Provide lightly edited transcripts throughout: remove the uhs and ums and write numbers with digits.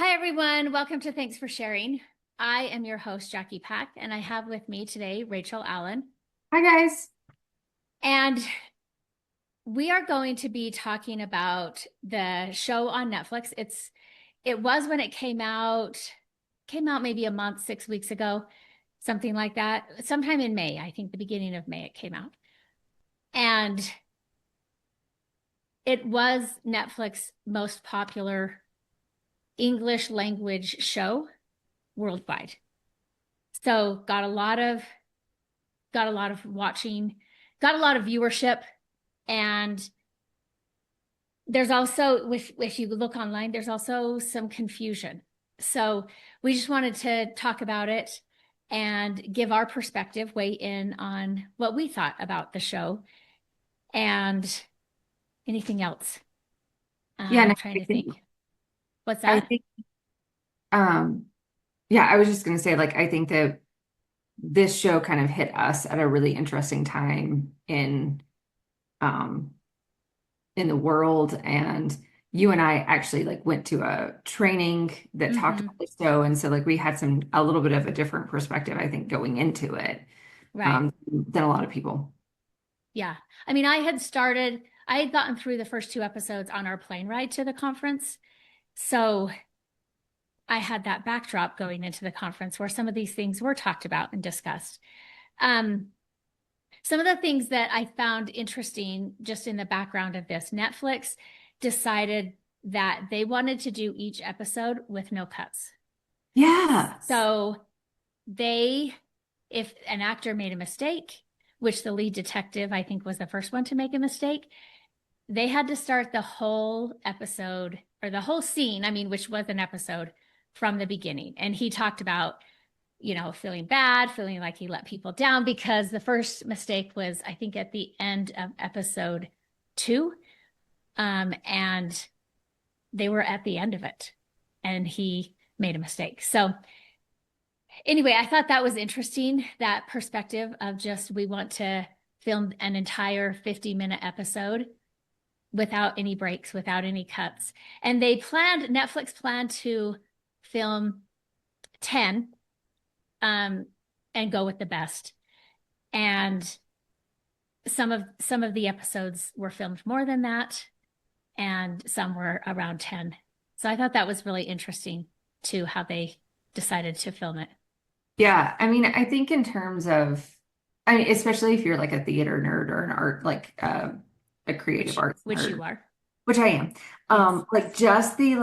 Hi, everyone. Welcome to Thanks for Sharing. I am your host, Jackie Pack, and I have with me today Rachel Allen. Hi guys. And we are going to be talking about the show on Netflix. It was when it came out maybe a month, 6 weeks ago, something like that. Sometime in May, I think the beginning of May it came out. And it was Netflix's most popular English language show worldwide. So got a lot of watching, got a lot of viewership. And there's also, if you look online, there's also some confusion. So we just wanted to talk about it and give our perspective, weigh in on what we thought about the show and anything else. Yeah, no, I'm trying I to think think. What's I that? think um yeah, I was just gonna say I think that this show kind of hit us at a really interesting time um in the world, and you and I actually went to a training that talked Mm-hmm. about the show, and so we had a little bit of a different perspective, I think, going into it Right. than a lot of people. Yeah. I mean, I had gotten through the first two episodes on our plane ride to the conference. So I had that backdrop going into the conference where some of these things were talked about and discussed. Um, some of the things that I found interesting just in the background of this, Netflix decided that they wanted to do each episode with no cuts. Yes. So they, if an actor made a mistake, which the lead detective, I think, was the first one to make a mistake, they had to start the whole episode or the whole scene, I mean, which was an episode from the beginning. And he talked about, feeling bad, feeling like he let people down because the first mistake was, I think, at the end of episode two. And they were at the end of it and he made a mistake. So, anyway, I thought that was interesting, that perspective of just we want to film an entire 50-minute episode without any breaks, without any cuts. And Netflix planned to film 10 um, and go with the best. And some of the episodes were filmed more than that, and some were around 10. So I thought that was really interesting too, how they decided to film it. Yeah, I mean, I think in terms of, I mean, especially if you're like a theater nerd or an art, a creative arts Which nerd, you are. which I am, Yes. just the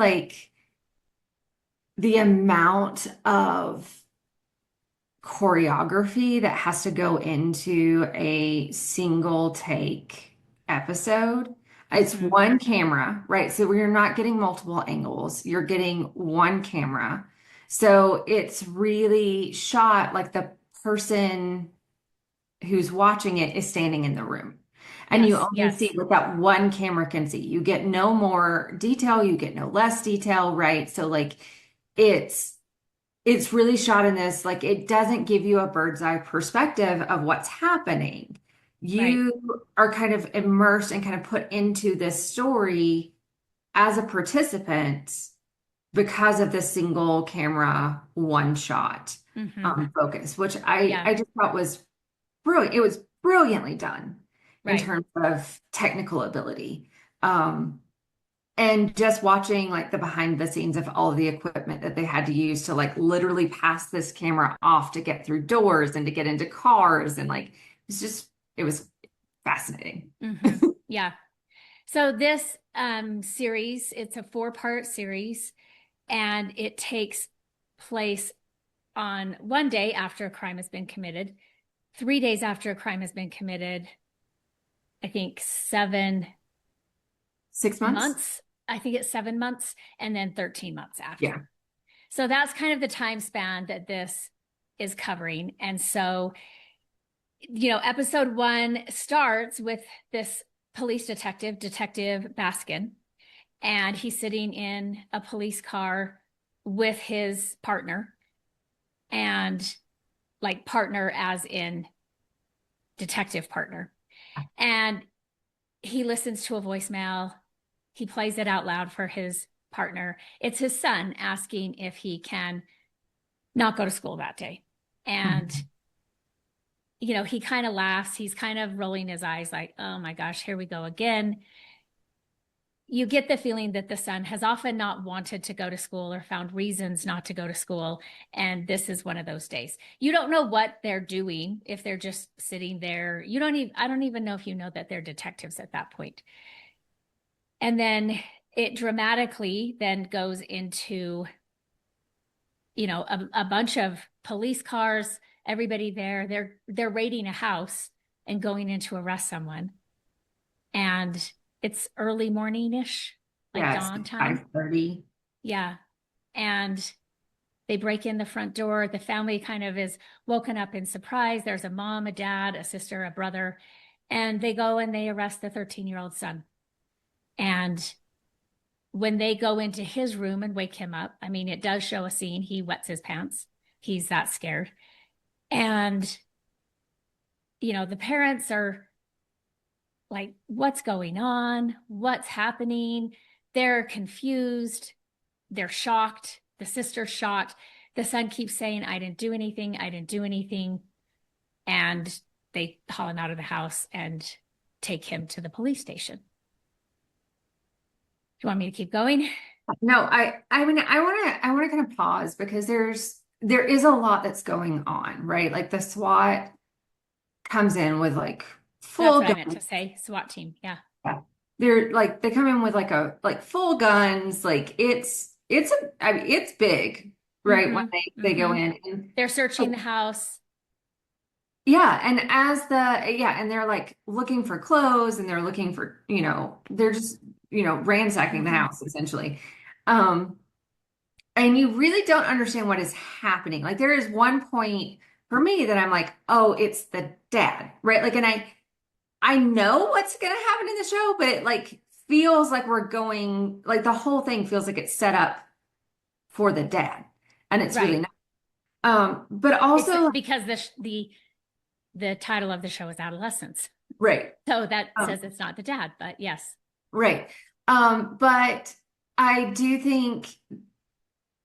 amount of choreography that has to go into a single take episode. It's Mm-hmm. one camera, right? So we're not getting multiple angles. You're getting one camera. So it's really shot like the person who's watching it is standing in the room. And you Yes, only see yes. what that one camera can see. You get no more detail, you get no less detail, right? So it's it's really shot in this, it doesn't give you a bird's eye perspective of what's happening. Right, You are kind of immersed and kind of put into this story as a participant because of the single camera, one shot mm-hmm. focus, which I, Yeah, I just thought was brilliant. It was brilliantly done in right. terms of technical ability. Um, and just watching the behind the scenes of all of the equipment that they had to use to literally pass this camera off to get through doors and to get into cars and it was fascinating. Mm-hmm. Yeah. So this series, it's a four-part series, and it takes place on one day after a crime has been committed, 3 days after a crime has been committed, I think 6 months? months. I think it's 7 months, and then 13 months Yeah. after. So that's kind of the time span that this is covering. And so, episode one starts with this police detective, Detective Baskin, and he's sitting in a police car with his partner, and like partner as in detective partner. And he listens to a voicemail. He plays it out loud for his partner. It's his son asking if he can not go to school that day. And, Mhm. he kind of laughs. He's kind of rolling his eyes like, oh my gosh, here we go again. You get the feeling that the son has often not wanted to go to school or found reasons not to go to school. And this is one of those days. You don't know what they're doing, if they're just sitting there. I don't even know if you know that they're detectives at that point. And then it dramatically then goes into, a bunch of police cars, everybody there. They're raiding a house and going in to arrest someone. And it's early morning-ish, like Yeah, it's dawn time. 5:30. Yeah. And they break in the front door. The family kind of is woken up in surprise. There's a mom, a dad, a sister, a brother, and they go and they arrest the 13-year-old son. And when they go into his room and wake him up, I mean, it does show a scene. He wets his pants. He's that scared. And, the parents are like, what's going on? What's happening? They're confused. They're shocked. The sister's shocked. The son keeps saying, I didn't do anything. I didn't do anything. And they haul him out of the house and take him to the police station. Do you want me to keep going? No, I mean, I want to kind of pause because there is a lot that's going on, right? Like the SWAT comes in with like That's full what I meant guns. to say. SWAT team. Yeah. Yeah. They're like they come in with like full guns. Like I mean it's big, right? When they go Mm-hmm. in and They're searching the house. yeah, and and they're like looking for clothes and they're looking for, they're just, ransacking the Mm-hmm. house essentially. Um and you really don't understand what is happening. Like there is one point for me that I'm like, oh, it's the dad, right? Like, and I know what's gonna happen in the show, but it like feels like we're going like the whole thing feels like it's set up for the dad, and it's really Right. not. But It's also because the title of the show is Adolescents. right, So that um, says it's not the dad, but yes. right. But I do think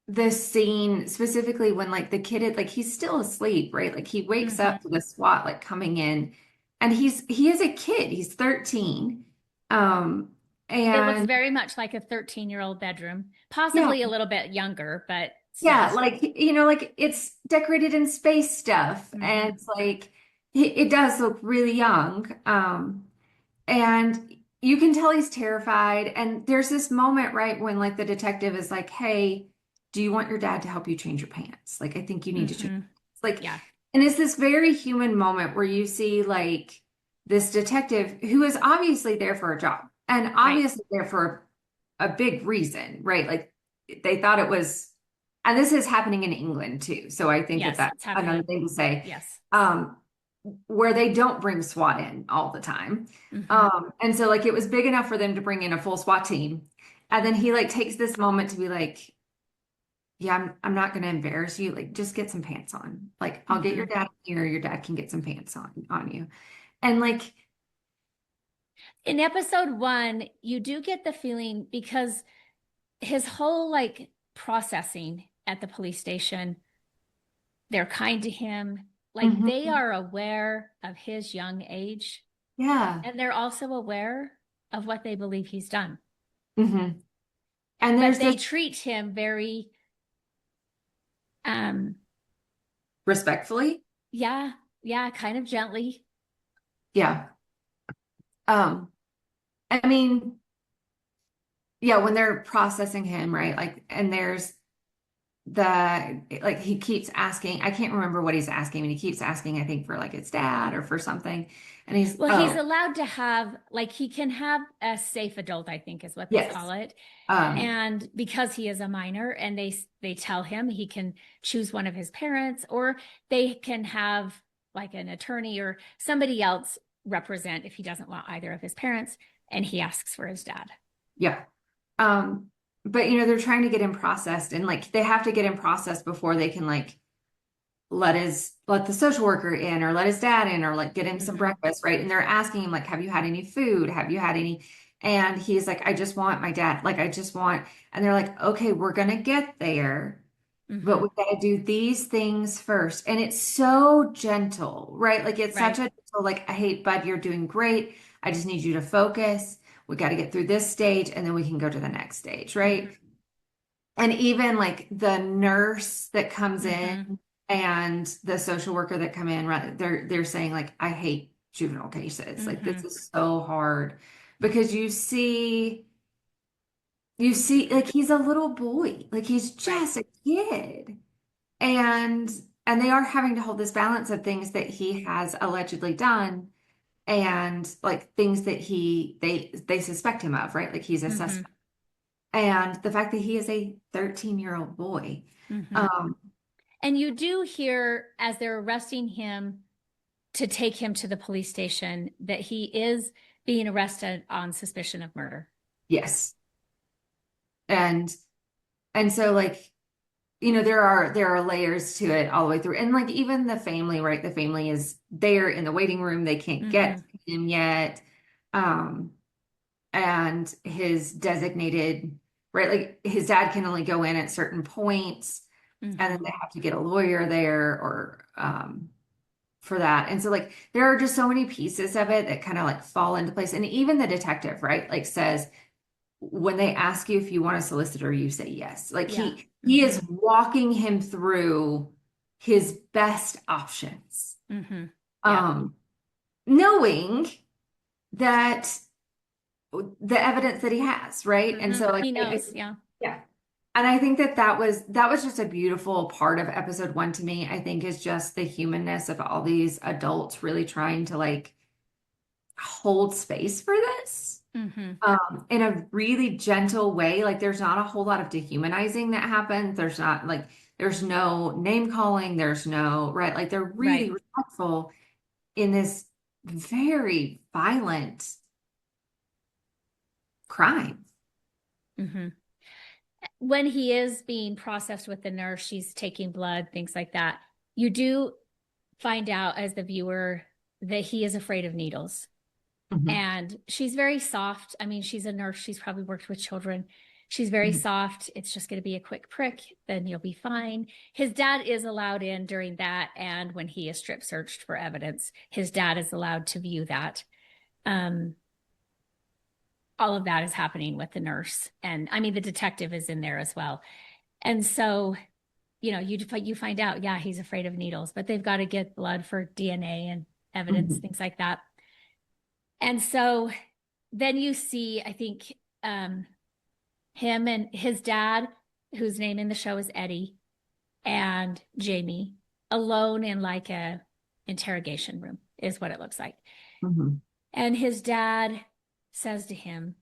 the scene specifically when like the kid like he's still asleep, right? Like he wakes Mm-hmm. up to the SWAT like coming in, and he is a kid. He's 13. Um, It looks and very much like a 13-year-old bedroom, yeah, possibly a little bit younger, but yeah, still. like like it's decorated in space stuff, and Mm-hmm. it's like it does look really young. And you can tell he's terrified. And there's this moment, right, when like the detective is like, "Hey, do you want your dad to help you change your pants? Like, I think you need to change." Mm-hmm. It's like, Yeah. and it's this very human moment where you see like this detective who is obviously there for a job and Right. obviously there for a big reason, right? Like they thought it was, and this is happening in England too. So I think that Yes, that's it's another happening. thing to say. Yes. Um, where they don't bring SWAT in all the time. Mm-hmm. And so like it was big enough for them to bring in a full SWAT team. And then he like takes this moment to be like, yeah, I'm not gonna embarrass you. Like just get some pants on. Like I'll get your Mm-hmm. dad here, your dad can get some pants on you. And like, In episode one, you do get the feeling because his whole like processing at the police station, they're kind to him. Like they mhm, are aware of his young age yeah. and they're also aware of what they believe he's done. Hmm. And But there's they this treat him very, um, respectfully. yeah, yeah, kind of gently. Yeah. Um, I mean, yeah, when they're processing him, right? Like, and there's the like he keeps asking, I can't remember what he's asking, and he keeps asking, I think, for like his dad or for something. And he's, Well, he's oh, allowed to have, like, he can have a safe adult, I think is what they yes. call it. Um, And because he is a minor and they tell him he can choose one of his parents or they can have like an attorney or somebody else represent if he doesn't want either of his parents and he asks for his dad. yeah. Um, but they're trying to get him processed and like they have to get him processed before they can like let the social worker in or let his dad in or like get him some Mm-hmm. breakfast, right? And they're asking him like, have you had any food? Have you had any? And he's like, I just want my dad. Like, I just want, and they're like, okay, we're gonna get there, but Mm-hmm. we gotta do these things first. And it's so gentle, right? Like it's such Right. a gentle, like, hey, bud, you're doing great. I just need you to focus. We got to get through this stage and then we can go to the next stage, right? Mm-hmm. And even like the nurse that comes in Mm-hmm. and the social worker that come in, right, they're saying like, I hate juvenile cases. Like Mm-hmm. this is so hard because you see like he's a little boy. Like he's Right. just a kid. And and they are having to hold this balance of things that he has allegedly done and like things that they suspect him of, right? Like he's a Mm-hmm. suspect. And the fact that he is a 13-year-old boy. Mm-hmm. Um, And you do hear as they're arresting him to take him to the police station that he is being arrested on suspicion of murder. yes. And and so like, there are layers to it all the way through. And like even the family, right? The family is there in the waiting room. They can't get Mm-hmm. to him yet. Um, and his designated, right? Like his dad can only go in at certain points, and then Mm-hmm. they have to get a lawyer there or for that. And so like there are just so many pieces of it that kind of like fall into place. And even the detective, right? Like says when they ask you if you want a solicitor, you say yes. Like Yeah. he Mm-hmm. is walking him through his best options. Mm-hmm. Yeah. Um, knowing that the evidence that he has, right? And Mm-hmm. so like He knows. Yeah. yeah. And I think that was just a beautiful part of episode 1 to me. I think is just the humanness of all these adults really trying to like hold space for this Mm-hmm. in a really gentle way. Like there's not a whole lot of dehumanizing that happens. There's no name calling, there's no, right? Like they're really Right. respectful in this very violent crime. Mm-hmm. When he is being processed with the nurse, she's taking blood, things like that. You do find out as the viewer that he is afraid of needles. Mhm, And she's very soft. I mean, she's a nurse, she's probably worked with children. She's very mhm, soft. It's just going to be a quick prick, then you'll be fine. His dad is allowed in during that. And when he is strip searched for evidence, his dad is allowed to view that. Um, all of that is happening with the nurse. And I mean, the detective is in there as well. And so, you find out, yeah, he's afraid of needles, but they've got to get blood for DNA and evidence, mhm, things like that. And so then you see, I think, him and his dad, whose name in the show is Eddie, and Jamie alone in like a interrogation room is what it looks like. mhm. And his dad says to him,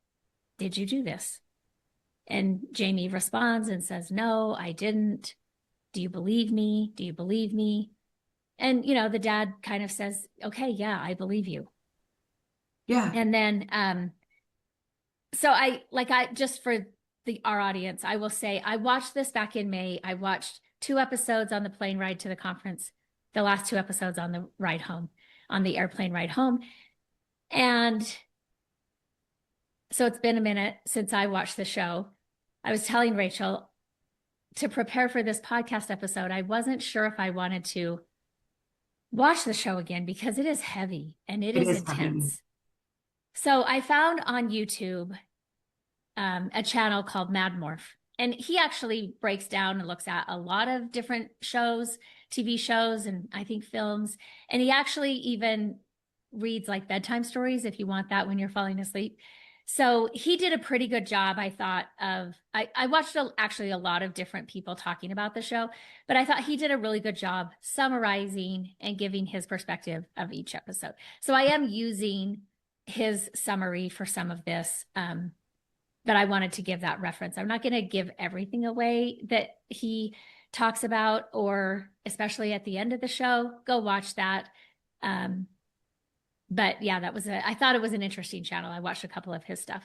"Did you do this?" And Jamie responds and says, "No, I didn't. Do you believe me? Do you believe me?" And the dad kind of says, "Okay, yeah, I believe you." Yeah. And then so I just for our audience, I will say I watched this back in May. I watched 2 episodes on the plane ride to the conference, the last 2 episodes on the ride home, on the airplane ride home. And so it's been a minute since I watched the show. I was telling Rachel to prepare for this podcast episode, I wasn't sure if I wanted to watch the show again because it is heavy and it It is is heavy. intense. So I found on YouTube a channel called Mad Morph. And he actually breaks down and looks at a lot of different shows, TV shows, and I think films. And he actually even reads like bedtime stories if you want that when you're falling asleep. So he did a pretty good job, I thought, I watched actually a lot of different people talking about the show, but I thought he did a really good job summarizing and giving his perspective of each episode. So I am using his summary for some of this. But I wanted to give that reference. I'm not going to give everything away that he talks about, or especially at the end of the show. Go watch that. Um, but yeah, I thought it was an interesting channel. I watched a couple of his stuff.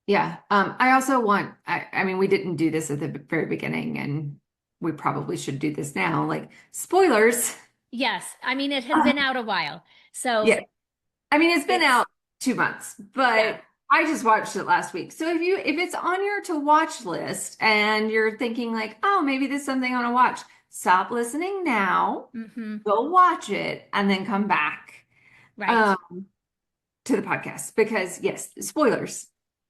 Yeah. I also I mean, we didn't do this at the very beginning, and we probably should do this now. Like, spoilers. Yes. I mean, it has been out a while. Yeah. So I mean, it's been it's, out. 2 months, Yeah. but I just watched it last week. So if it's on your to watch list and you're thinking like, oh, maybe this is something I want to watch, stop listening now, Hmm. go watch it, and then come back Right. um, to the podcast because yes, spoilers.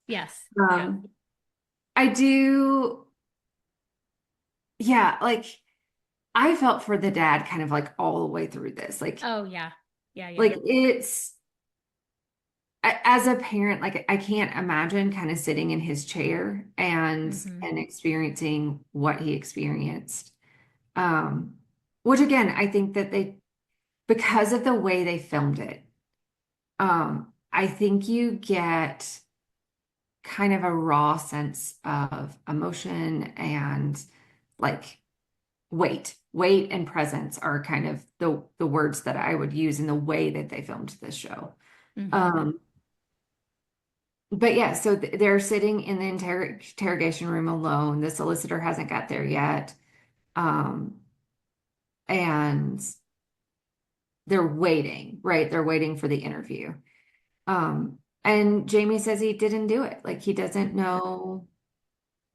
Yes. Yeah. Um, I do, yeah, like I felt for the dad kind of like all the way through this. Oh, yeah. Yeah. Yeah. Like it's as a parent, like I can't imagine kind of sitting in his chair Hmm. and experiencing what he experienced. Um, which again, I think that they because of the way they filmed it, I think you get kind of a raw sense of emotion and like weight and presence are kind of the words that I would use in the way that they filmed this show. Hmm. Um, but yeah, so they're sitting in the interrogation room alone. The solicitor hasn't got there yet. Um, and they're waiting, right? They're waiting for the interview. And Jamie says he didn't do it. Like he doesn't know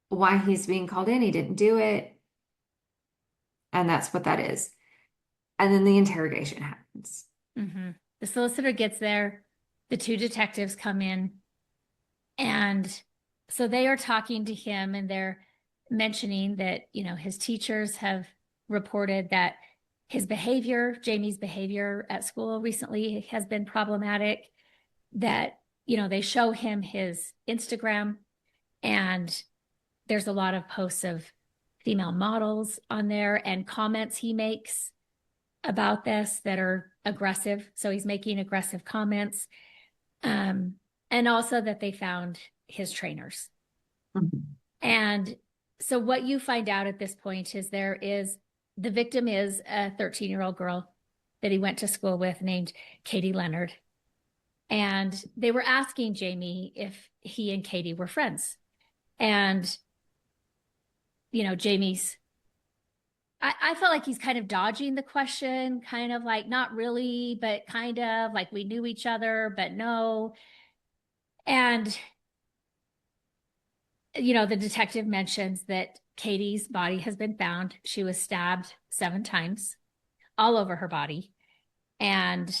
why he's being called in. He didn't do it. And that's what that is. And then the interrogation happens. Hmm. The solicitor gets there. The two detectives come in. And so they are talking to him and they're mentioning that, his teachers have reported that his behavior, Jamie's behavior at school recently has been problematic, that, they show him his Instagram and there's a lot of posts of female models on there and comments he makes about this that are aggressive. So he's making aggressive comments. Um, and also that they found his trainers. Mhm. And so what you find out at this point is the victim is a 13-year-old girl that he went to school with named Katie Leonard. And they were asking Jamie if he and Katie were friends. And, Jamie's, I felt like he's kind of dodging the question, kind of like not really, but kind of like we knew each other, but no. And the detective mentions that Katie's body has been found. She was stabbed 7 times all over her body. And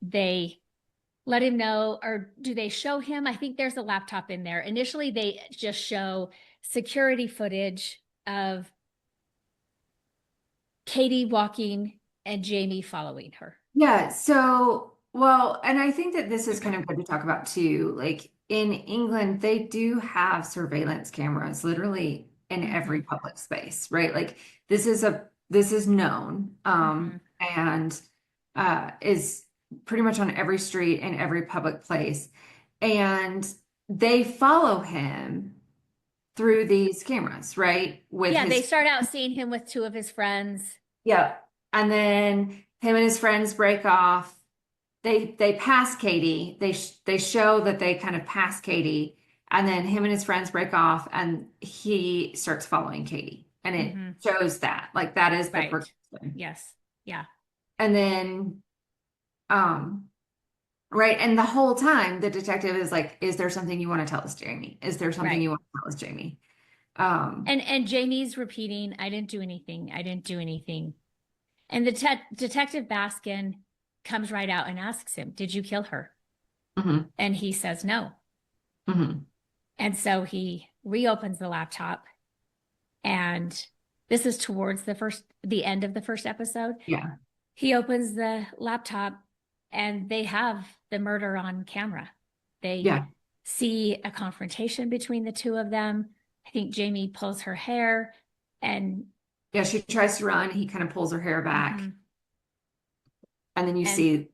they let him know, or do they show him? I think there's a laptop in there. Initially, they just show security footage of Katie walking and Jamie following her. Yeah, so, well, and I think that this is kind of good to talk about too. Like in England, they do have surveillance cameras literally in every Mm-hmm. public space, right? Like this is known Mm-hmm. and is pretty much on every street in every public place. And they follow him through these cameras, right? With Yeah, they his start out seeing him with two of his friends. yeah. And then him and his friends break off. They pass Katie. They show that they kind of pass Katie, and then him and his friends break off, and he starts following Katie, and it Mm-hmm. shows that like that is the Right. progression. Yes. Yeah. And then um right, and the whole time the detective is like, "Is there something you want to tell us, Jamie? Is there something Right. you want to tell us, Jamie?" Um, And Jamie's repeating, I didn't do anything. I didn't do anything. And the detective Baskin comes right out and asks him, "Did you kill her?" mhm, And he says no. mhm. And so he reopens the laptop, and this is towards the end of the first episode. Yeah, He opens the laptop and they have the murder on camera. They yeah, see a confrontation between the two of them. I think Jamie pulls her hair and yeah. She tries to run. He kind of pulls her hair back, mhm. and then you And see.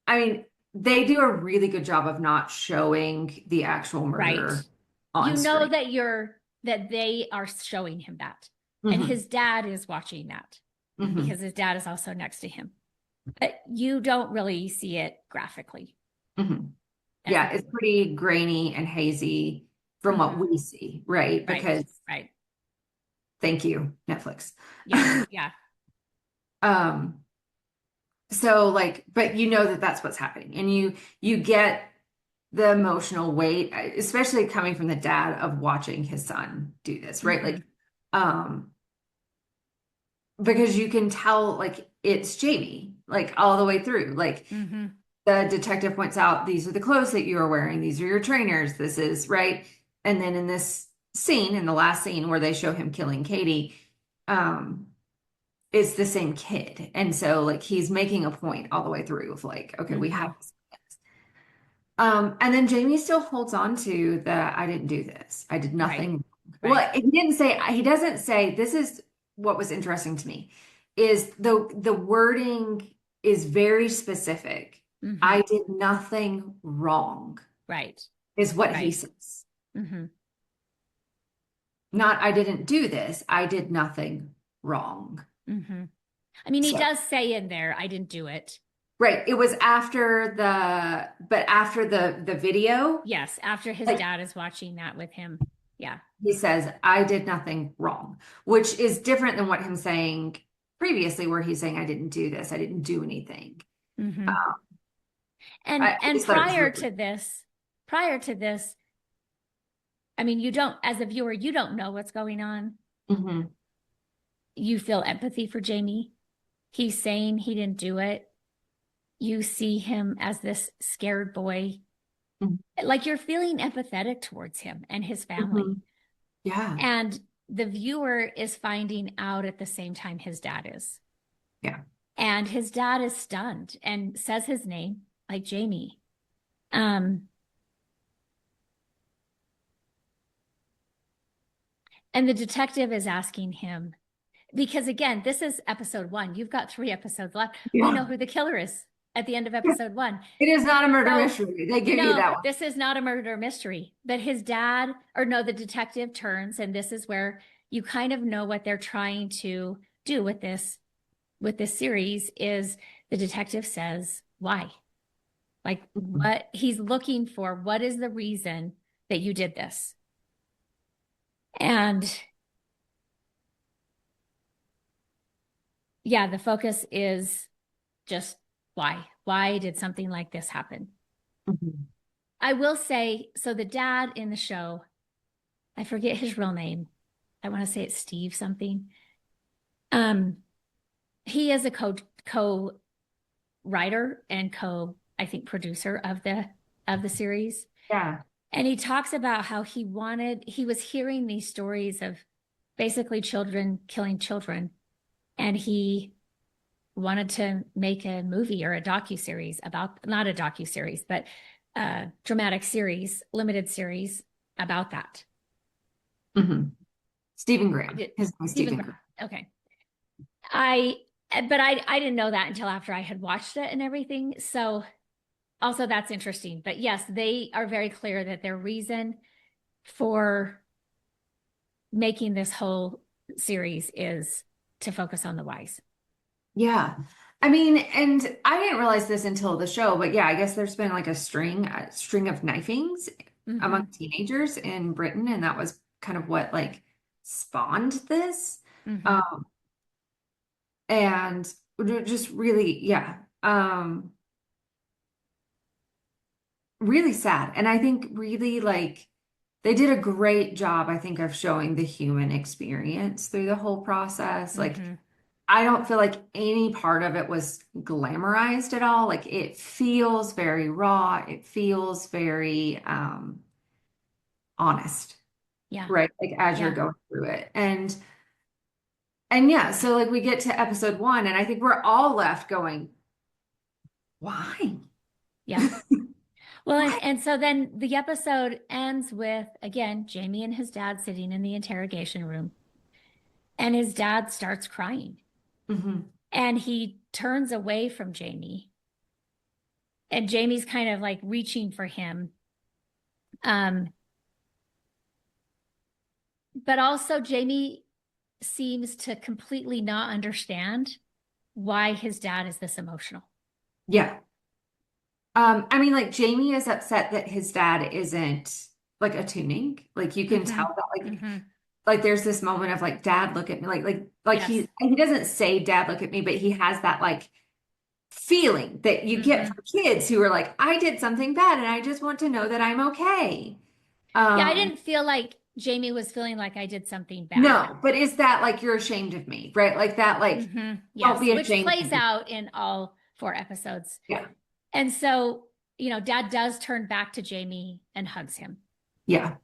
I mean, they do a really good job of not showing the actual right. murder on You know screen. that they are showing him that. And Hmm. his dad is watching that because Hmm. his dad is also next to him. But you don't really see it graphically Hmm. as Yeah, much. it's pretty grainy and hazy from what Hmm. we see, right? Right, Because right. thank you, Netflix. Yeah, yeah. Um, So like, but you know that that's what's happening, and you get the emotional weight, especially coming from the dad of watching his son do this, right? Mm-hmm. Like, um, because you can tell like it's Jamie, like all the way through. Like Mm-hmm. the detective points out, these are the clothes that you are wearing, these are your trainers, this is right. And then in this scene, in the last scene where they show him killing Katie, um, it's the same kid. And so like he's making a point all the way through of like, okay, we Mm-hmm. have this. And then Jamie still holds on to the I didn't do this. I did Right. nothing. Right. Well, he doesn't say this is what was interesting to me is the wording is very specific. Mm-hmm. I did nothing wrong Right. is what he Right. says. Mm-hmm. Not I didn't do this. I did nothing wrong. Mm-hmm. I mean, he So, does say in there, I didn't do it. right. It was after but after the video, Yes, after his like dad is watching that with him. Yeah. he says, I did nothing wrong, which is different than what him saying previously, where he's saying, I didn't do this, I didn't do anything. Mm-hmm. Um, And I just thought it was really, prior to this, I mean, you don't, as a viewer, you don't know what's going on. hmm You feel empathy for Jamie. He's saying he didn't do it. You see him as this scared boy. Like you're feeling empathetic towards him and his hmm family. yeah, And the viewer is finding out at the same time his dad is. yeah. And his dad is stunned and says his name, like Jamie. Um, and the detective is asking him, because again, this is episode one. You've got 3 episodes left. We Yeah. know who the killer is at the end of Yeah. episode one. It is not a murder So, mystery. They give you no, that one. this is not a murder mystery. But his dad, or no, the detective turns, and this is where you kind of know what they're trying to do with this series is the detective says, why? Like Mhm. what he's looking for, what is the reason that you did this? And yeah, the focus is just why? Why did something like this happen? Mhm. I will say, so the dad in the show, I forget his real name. I want to say it's Steve something. Um, he is a co writer and I think producer of the series. Yeah. And he talks about how he was hearing these stories of basically children killing children, and he wanted to make a movie or a docu-series about, not a docu-series, but a dramatic series, limited series about that. hmm Stephen Graham. Did His name is Stephen Stephen Graham. Graham. Okay. I but I didn't know that until after I had watched it and everything. So also that's interesting. But yes, they are very clear that their reason for making this whole series is to focus on the whys. Yeah. I mean, and I didn't realize this until the show, but yeah, I guess there's been like a string of knifings among Mm-hmm. teenagers in Britain, and that was kind of what like spawned this. Mm-hmm. Um, and just really, yeah, really sad. And I think really like they did a great job, I think, of showing the human experience through the whole process. Like, Mm-hmm. I don't feel like any part of it was glamorized at all. Like it feels very raw. It feels very honest, Yeah. right? Like as you're Yeah. going through it. And yeah, so like we get to episode one, and I think we're all left going, why? Yeah. Well, Why? and so then the episode ends with, again, Jamie and his dad sitting in the interrogation room, and his dad starts crying. hmm And he turns away from Jamie, and Jamie's kind of like reaching for him. Um, but also, Jamie seems to completely not understand why his dad is this emotional. Yeah. I mean, like Jamie is upset that his dad isn't like attuning. Like you can Mm-hmm. tell that Mm-hmm. like there's this moment of like dad look at me like Yes. he doesn't say dad look at me, but he has that like feeling that you get Hmm. from kids who are like, I did something bad and I just want to know that I'm okay. Yeah, I Um, didn't feel like Jamie was feeling like I did something bad. no, but is that like you're ashamed of me, right? Like that, like, don't Yes, be which ashamed plays of me. out in all four episodes. Yeah. And so, Dad does turn back to Jamie and hugs him. Yeah.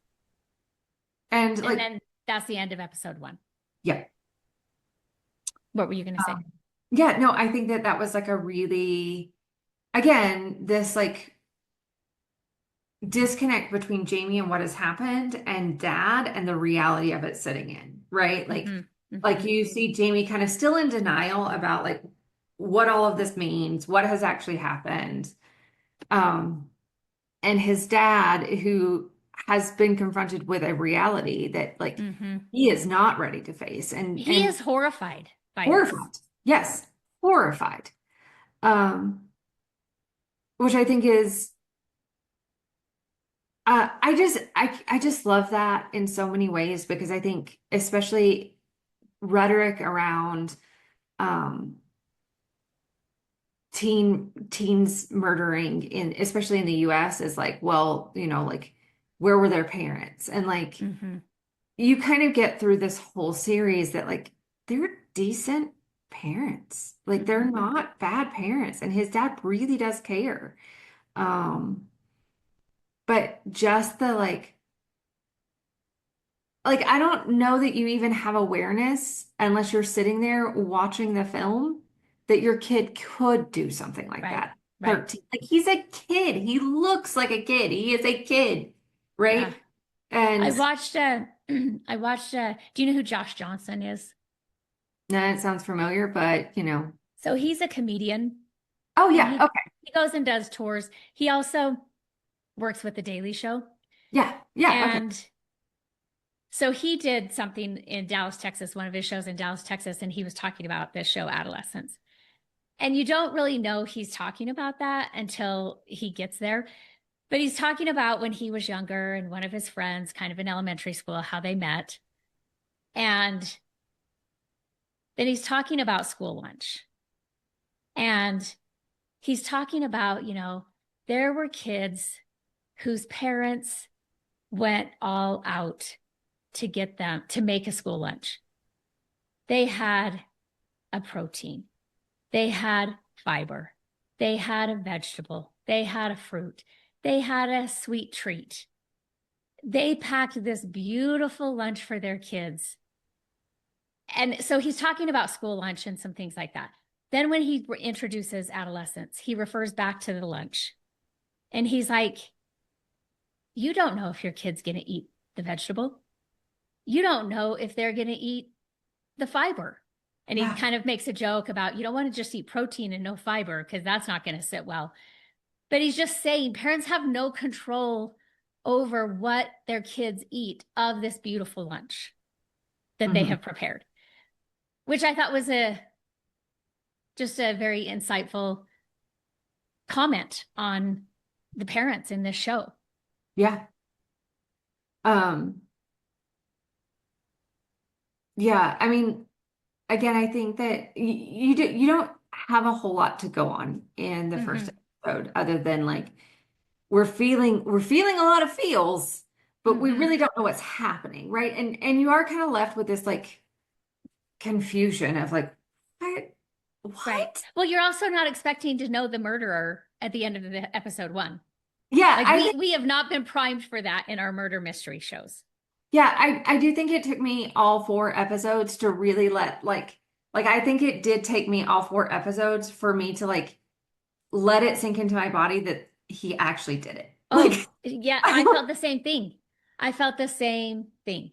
And And like, then that's the end of episode one. yeah. What were you going to say? Yeah, no, I think that that was like a really, again, this like disconnect between Jamie and what has happened and dad and the reality of it sitting in, right? Hmm. Like Hmm. you see Jamie kind of still in denial about like what all of this means, what has actually happened. Um, and his dad who has been confronted with a reality that like Hmm. he is not ready to face He and is horrified by this. horrified. Yes, horrified. Um, which I think is I just love that in so many ways because I think especially rhetoric around um teens murdering in especially in the US is like, well, like where were their parents? And like Hmm. you kind of get through this whole series that like they're decent parents. Like they're Hmm. not bad parents and his dad really does care. Um but just the like I don't know that you even have awareness unless you're sitting there watching the film that your kid could do something like Right. that. Right. 13. Like he's a kid. He looks like a kid. He is a kid, Yeah. right? I And watched I watched do you know who Josh Johnson is? no, it sounds familiar, but So he's a comedian oh and yeah, he okay. he goes and does tours. He also works with the Daily Show. Yeah, yeah, okay. And so he did something in Dallas, Texas, one of his shows in Dallas, Texas, and he was talking about this show Adolescents. And you don't really know he's talking about that until he gets there. But he's talking about when he was younger and one of his friends, kind of in elementary school, how they met. And then he's talking about school lunch. And he's talking about, there were kids whose parents went all out to get them to make a school lunch. They had a protein, they had fiber, they had a vegetable, they had a fruit, they had a sweet treat. They packed this beautiful lunch for their kids. And so he's talking about school lunch and some things like that. Then when he introduces adolescents, he refers back to the lunch. And he's like, you don't know if your kid's going to eat the vegetable. You don't know if they're going to eat the fiber. And he Yeah. kind of makes a joke about you don't want to just eat protein and no fiber because that's not going to sit well. But he's just saying parents have no control over what their kids eat of this beautiful lunch that they Mhm. have prepared, which I thought was a just a very insightful comment on the parents in this show. Yeah. Um, yeah, I mean, again, I think that you don't have a whole lot to go on in the first Mm-hmm. episode other than like we're feeling a lot of feels, but we Mm-hmm. really don't know what's happening, right? And you are kind of left with this like confusion of like what Right. what? Well, you're also not expecting to know the murderer at the end of the episode one. Yeah, Like I we think we have not been primed for that in our murder mystery shows. yeah, I do think it took me all four episodes to really let I think it did take me all four episodes for me to like let it sink into my body that he actually did it. Oh, yeah, I felt the same thing. I felt the same thing.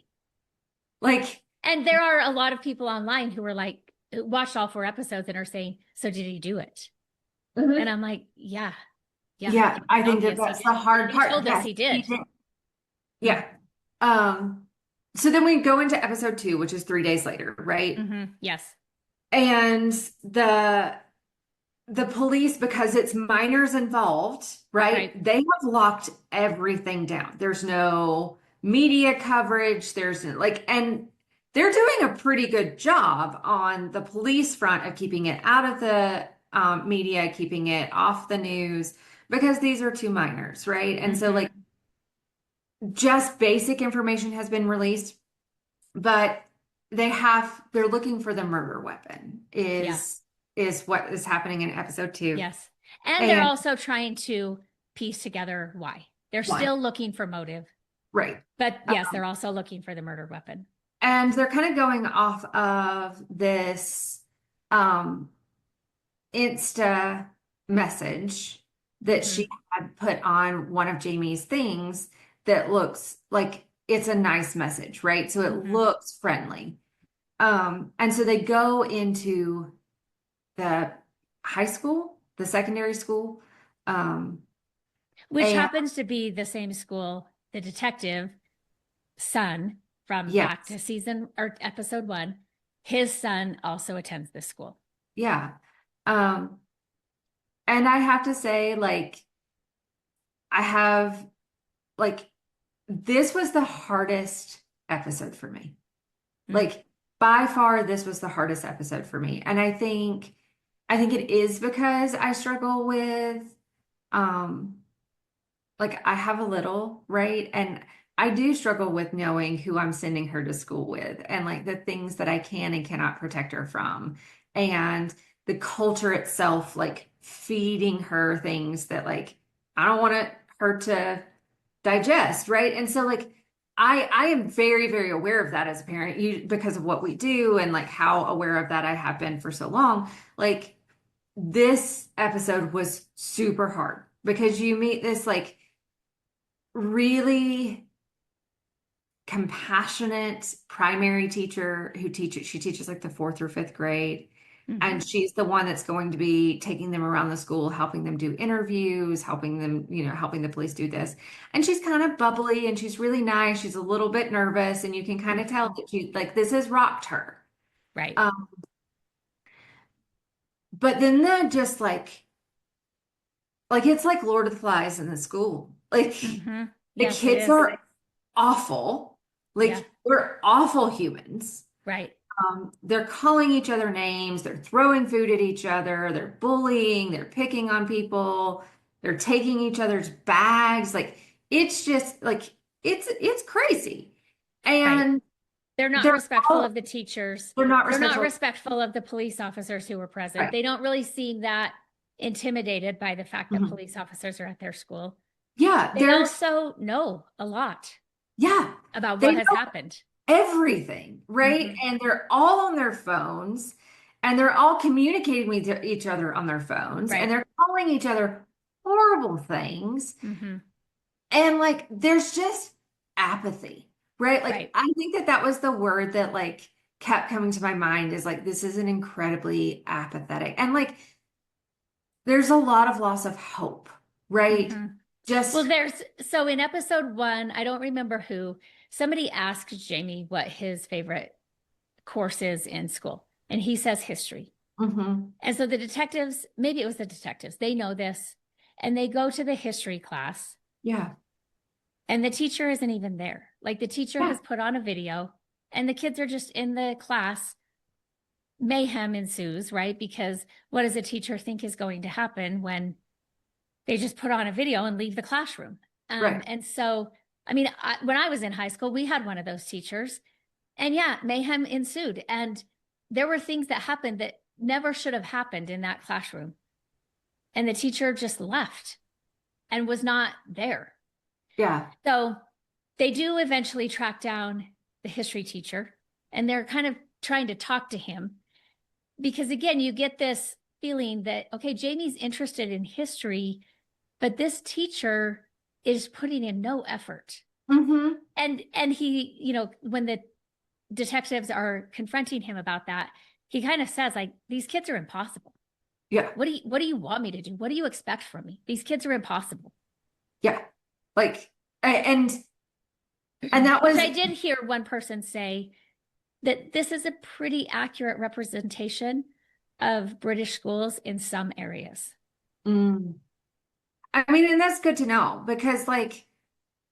Like And there are a lot of people online who are like, watched all four episodes and are saying, so did he do it? And Mhm. I'm like, yeah, yeah, Yeah, I it's think that obvious he that's the did. hard They part. told us Yes, he he did. did. Yeah. Um, so then we go into episode 2, which is 3 days later, right? Yes. And the police, because it's minors involved, Right. right? They have locked everything down. There's no media coverage. And they're doing a pretty good job on the police front of keeping it out of the media, keeping it off the news because these are two minors, right? And so Hmm. like just basic information has been released, but they're looking for the murder weapon Yeah. is what is happening in episode 2. Yes. And they're And also trying to piece together why. They're one, still looking for motive, right. but yes, they're also looking for the murder weapon. And they're kind of going off of this um Insta message that she Hmm. had put on one of Jamie's things that looks like it's a nice message, right? So it Hmm. looks friendly. And so they go into the high school, the secondary school. Um, Which and happens to be the same school the detective son from back yes, to season or episode 1, his son also attends this school. yeah. Um, and I have to say, like, I have like this was the hardest episode for me. Mm. Like by far, this was the hardest episode for me. And I think it is because I struggle with um like I have a little, right? And I do struggle with knowing who I'm sending her to school with and like the things that I can and cannot protect her from. And the culture itself, like feeding her things that like I don't want her to digest, right? And so like I am very, very aware of that as a parent, because of what we do and like how aware of that I have been for so long. Like this episode was super hard because you meet this like really compassionate primary teacher she teaches like the 4th through 5th grade. Hmm. And she's the one that's going to be taking them around the school, helping them do interviews, helping them, helping the police do this. And she's kind of bubbly and she's really nice. She's a little bit nervous, and you can kind of tell Hmm. that she like this has rocked her. Right. Um, but then that just like it's like Lord of the Flies in the school. Like Hmm. the Yes, it kids is. are awful. Yeah. Like we're awful humans. Right. They're calling each other names, they're throwing food at each other, they're bullying, they're picking on people, they're taking each other's bags. Like it's just like it's crazy. Right. And They're not they're respectful all of the teachers. they're not They're not respectful. respectful of the police officers who were present. Right. They don't really seem that intimidated by the fact that Mhm. police officers are at their school. Yeah, They there's also know a lot yeah, about they what has know happened. everything, right? Hmm. And they're all on their phones and they're all communicating with each other on their phones and Right. they're calling each other horrible things. Hmm. And like, there's just apathy, right? Like, Right. I think that that was the word that like kept coming to my mind is like, this is an incredibly apathetic. And like, there's a lot of loss of hope, right? Hmm. Well, Just, so in episode 1, I don't remember who, somebody asked Jamie what his favorite course is in school, and he says history. mhm. And so the detectives, maybe it was the detectives, they know this, and they go to the history class, Yeah, and the teacher isn't even there. Like the teacher yeah, has put on a video, and the kids are just in the class. Mayhem ensues, right? Because what does a teacher think is going to happen when they just put on a video and leave the classroom? right. And so, I mean, when I was in high school, we had one of those teachers, and yeah, mayhem ensued. And there were things that happened that never should have happened in that classroom. And the teacher just left and was not there. Yeah. So they do eventually track down the history teacher, and they're kind of trying to talk to him because, again, you get this feeling that, okay, Jamie's interested in history, but this teacher is putting in no effort. Hmm. And he, when the detectives are confronting him about that, he kind of says, like, these kids are impossible. Yeah. What do you want me to do? What do you expect from me? These kids are impossible. Yeah. Like, and that Which was, I did hear one person say that this is a pretty accurate representation of British schools in some areas. mm, I mean, and that's good to know because like,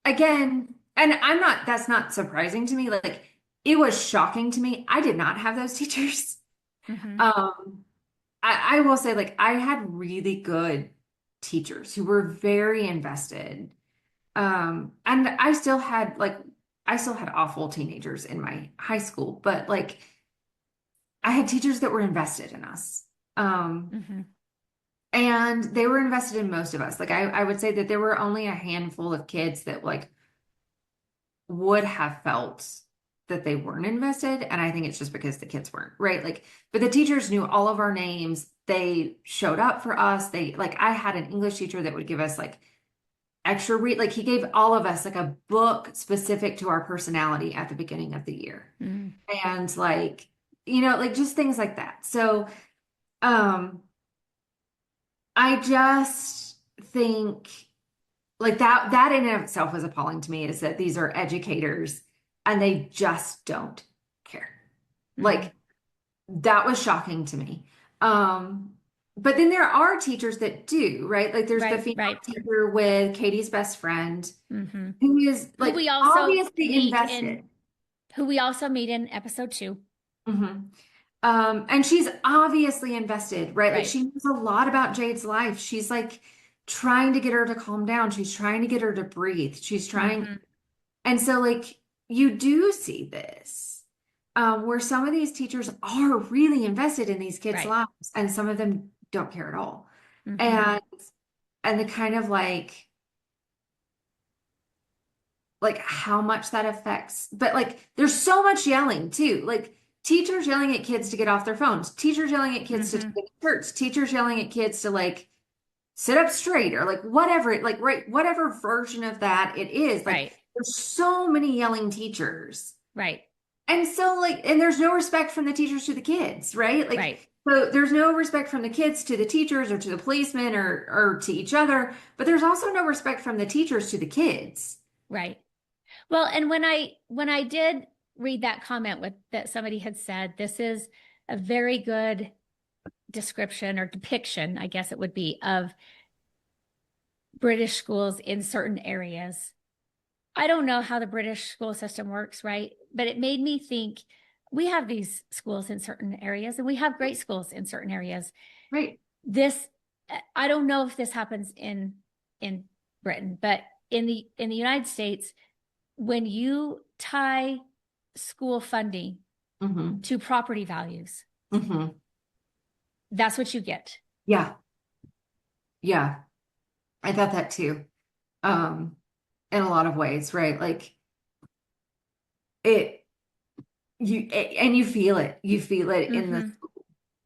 again, and that's not surprising to me. Like, it was shocking to me. I did not have those teachers. Hmm. Um, I will say, like, I had really good teachers who were very invested. And I still had awful teenagers in my high school, but like I had teachers that were invested in us. Um, Hmm. and they were invested in most of us. Like I would say that there were only a handful of kids that like would have felt that they weren't invested. And I think it's just because the kids weren't, right? Like, but the teachers knew all of our names. They showed up for us. They like I had an English teacher that would give us like extra read, like he gave all of us like a book specific to our personality at the beginning of the year. Mm. And like, like just things like that. So, um, I just think like that in and of itself was appalling to me is that these are educators and they just don't care. Mm. Like that was shocking to me. But then there are teachers that do, right? Like there's the Right, female right. teacher with Katie's best friend Hmm. who is Who like we also obviously meet invested. in who we also meet in episode 2. hmm and she's obviously invested, right? Like Right. she knows a lot about Jade's life. She's like trying to get her to calm down. She's trying to get her to breathe. She's trying. Hmm. And so, like, you do see this where some of these teachers are really invested in these kids' Right. lives, and some of them don't care at all. Hmm. And the kind of like how much that affects. But like there's so much yelling too. Like teachers yelling at kids to get off their phones, teachers yelling at kids to Hmm. take shirts, teachers yelling at kids to like sit up straight or like whatever it like right whatever version of that it is. Like Right. there's so many yelling teachers. Right. And so like and there's no respect from the teachers to the kids, right? Like Right. so there's no respect from the kids to the teachers or to the policemen or to each other, but there's also no respect from the teachers to the kids. Right. Well, and when I did read that comment with that somebody had said, this is a very good description or depiction, I guess it would be, of British schools in certain areas. I don't know how the British school system works, right? But it made me think we have these schools in certain areas and we have great schools in certain areas. Right. This I don't know if this happens in Britain, but in the United States, when you tie school funding hmm to property values, hmm that's what you get. Yeah. Yeah. I thought that too. Um, in a lot of ways, right? Like it and you feel it. You feel it in the Hmm.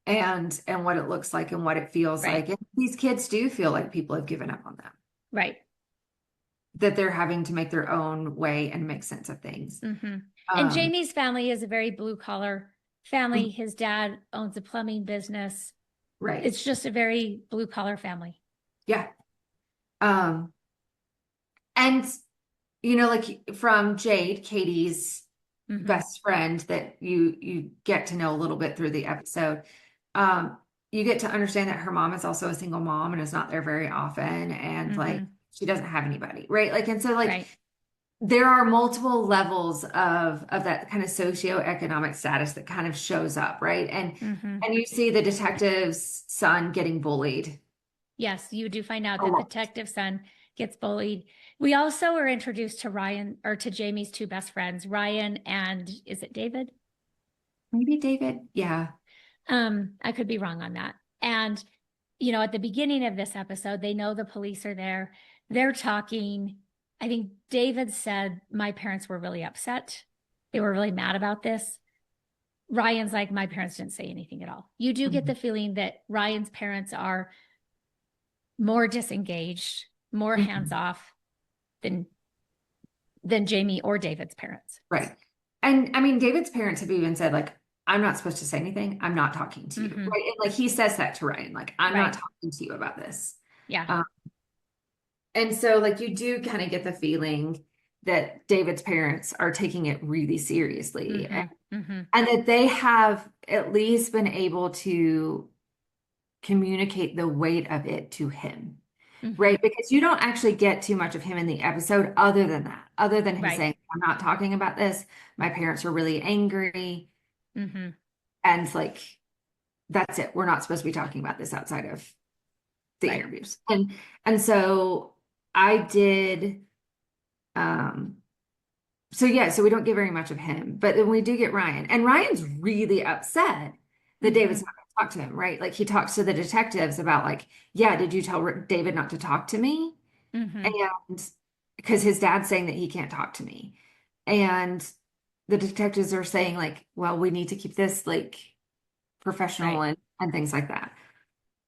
and what it looks like and what it feels Right, like. And these kids do feel like people have given up on them, right. that they're having to make their own way and make sense of things. Hmm. And Um, Jamie's family is a very blue collar family. His dad owns a plumbing business. right. It's just a very blue collar family. Yeah. Um, and like from Jade, Katie's Hmm. best friend that you get to know a little bit through the episode. Um, you get to understand that her mom is also a single mom and is not there very often, and like Hmm. she doesn't have anybody, right? Like, and so like Right. there are multiple levels of that kind of socioeconomic status that kind of shows up, right? Hmm. And you see the detective's son getting bullied Yes, you do find out a that the lot. detective son gets bullied. We also are introduced to Ryan or to Jamie's two best friends, Ryan and is it David? Maybe David, yeah. I could be wrong on that. And, at the beginning of this episode, they know the police are there. They're talking. I think David said, my parents were really upset. They were really mad about this. Ryan's like, my parents didn't say anything at all. You do get Mhm. the feeling that Ryan's parents are more disengaged, more hands Mhm. off than Jamie or David's parents. Right. And I mean, David's parents have even said, like, I'm not supposed to say anything. I'm not talking to you. Hmm. Right. And like he says that to Ryan, like, I'm not Right. talking to you about this. Yeah. Um, and so like you do kind of get the feeling that David's parents are taking it really seriously Hmm. Hmm. and that they have at least been able to communicate the weight of it to him. Hmm. Right? Because you don't actually get too much of him in the episode other than that, other than him Right. saying, I'm not talking about this. My parents are really angry. Hmm. And like, that's it. We're not supposed to be talking about this outside of the Right. interviews. And so I did um so yeah, so we don't get very much of him, but then we do get Ryan. And Ryan's really upset that David's Mm-hmm. not going to talk to him, right? Like he talks to the detectives about like, yeah, did you tell David not to talk to me? Mm-hmm. And because his dad's saying that he can't talk to me. And the detectives are saying like, well, we need to keep this like professional Right. and things like that.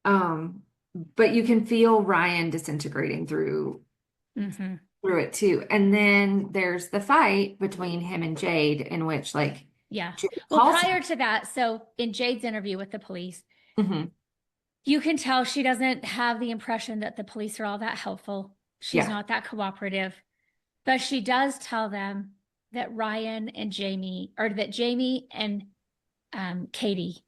Um, but you can feel Ryan disintegrating Mm-hmm. through it too. And then there's the fight between him and Jade in which like Yeah. Jade Well, calls prior to that, so in Jade's interview with the police, him. Hmm. you can tell she doesn't have the impression that the police are all that helpful. She's Yeah. not that cooperative, but she does tell them that Ryan and Jamie, or that Jamie and Katie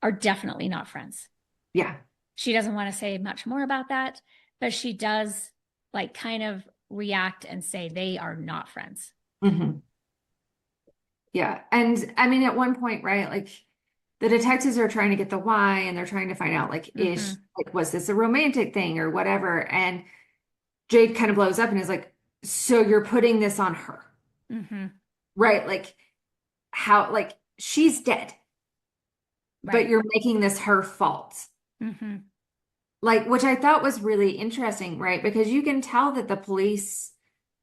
are definitely not friends. Yeah. She doesn't want to say much more about that, but she does like kind of react and say they are not friends. Hmm. Yeah. And I mean, at one point, right, like the detectives are trying to get the why and they're trying to find out like, Mm-hmm. like, was this a romantic thing or whatever? And Jade kind of blows up and is like, so you're putting this on her, Mm-hmm. right? Like, how, like, she's dead, but Right. you're making this her fault. Mm-hmm. Like, which I thought was really interesting, right? Because you can tell that the police,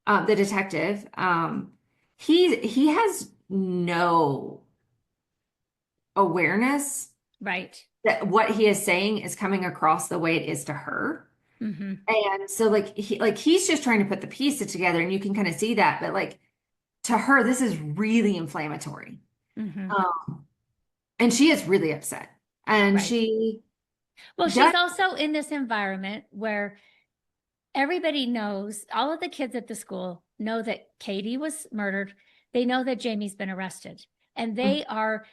the detective, he has no awareness Right. that what he is saying is coming across the way it is to her. Mm-hmm. And so he's just trying to put the pieces together and you can kind of see that, but like to her, this is really inflammatory. Mm-hmm. Um, and she is really upset. And Right. she Well, does. she's also in this environment where everybody knows, all of the kids at the school know that Katie was murdered. They know that Jamie's been arrested. And they are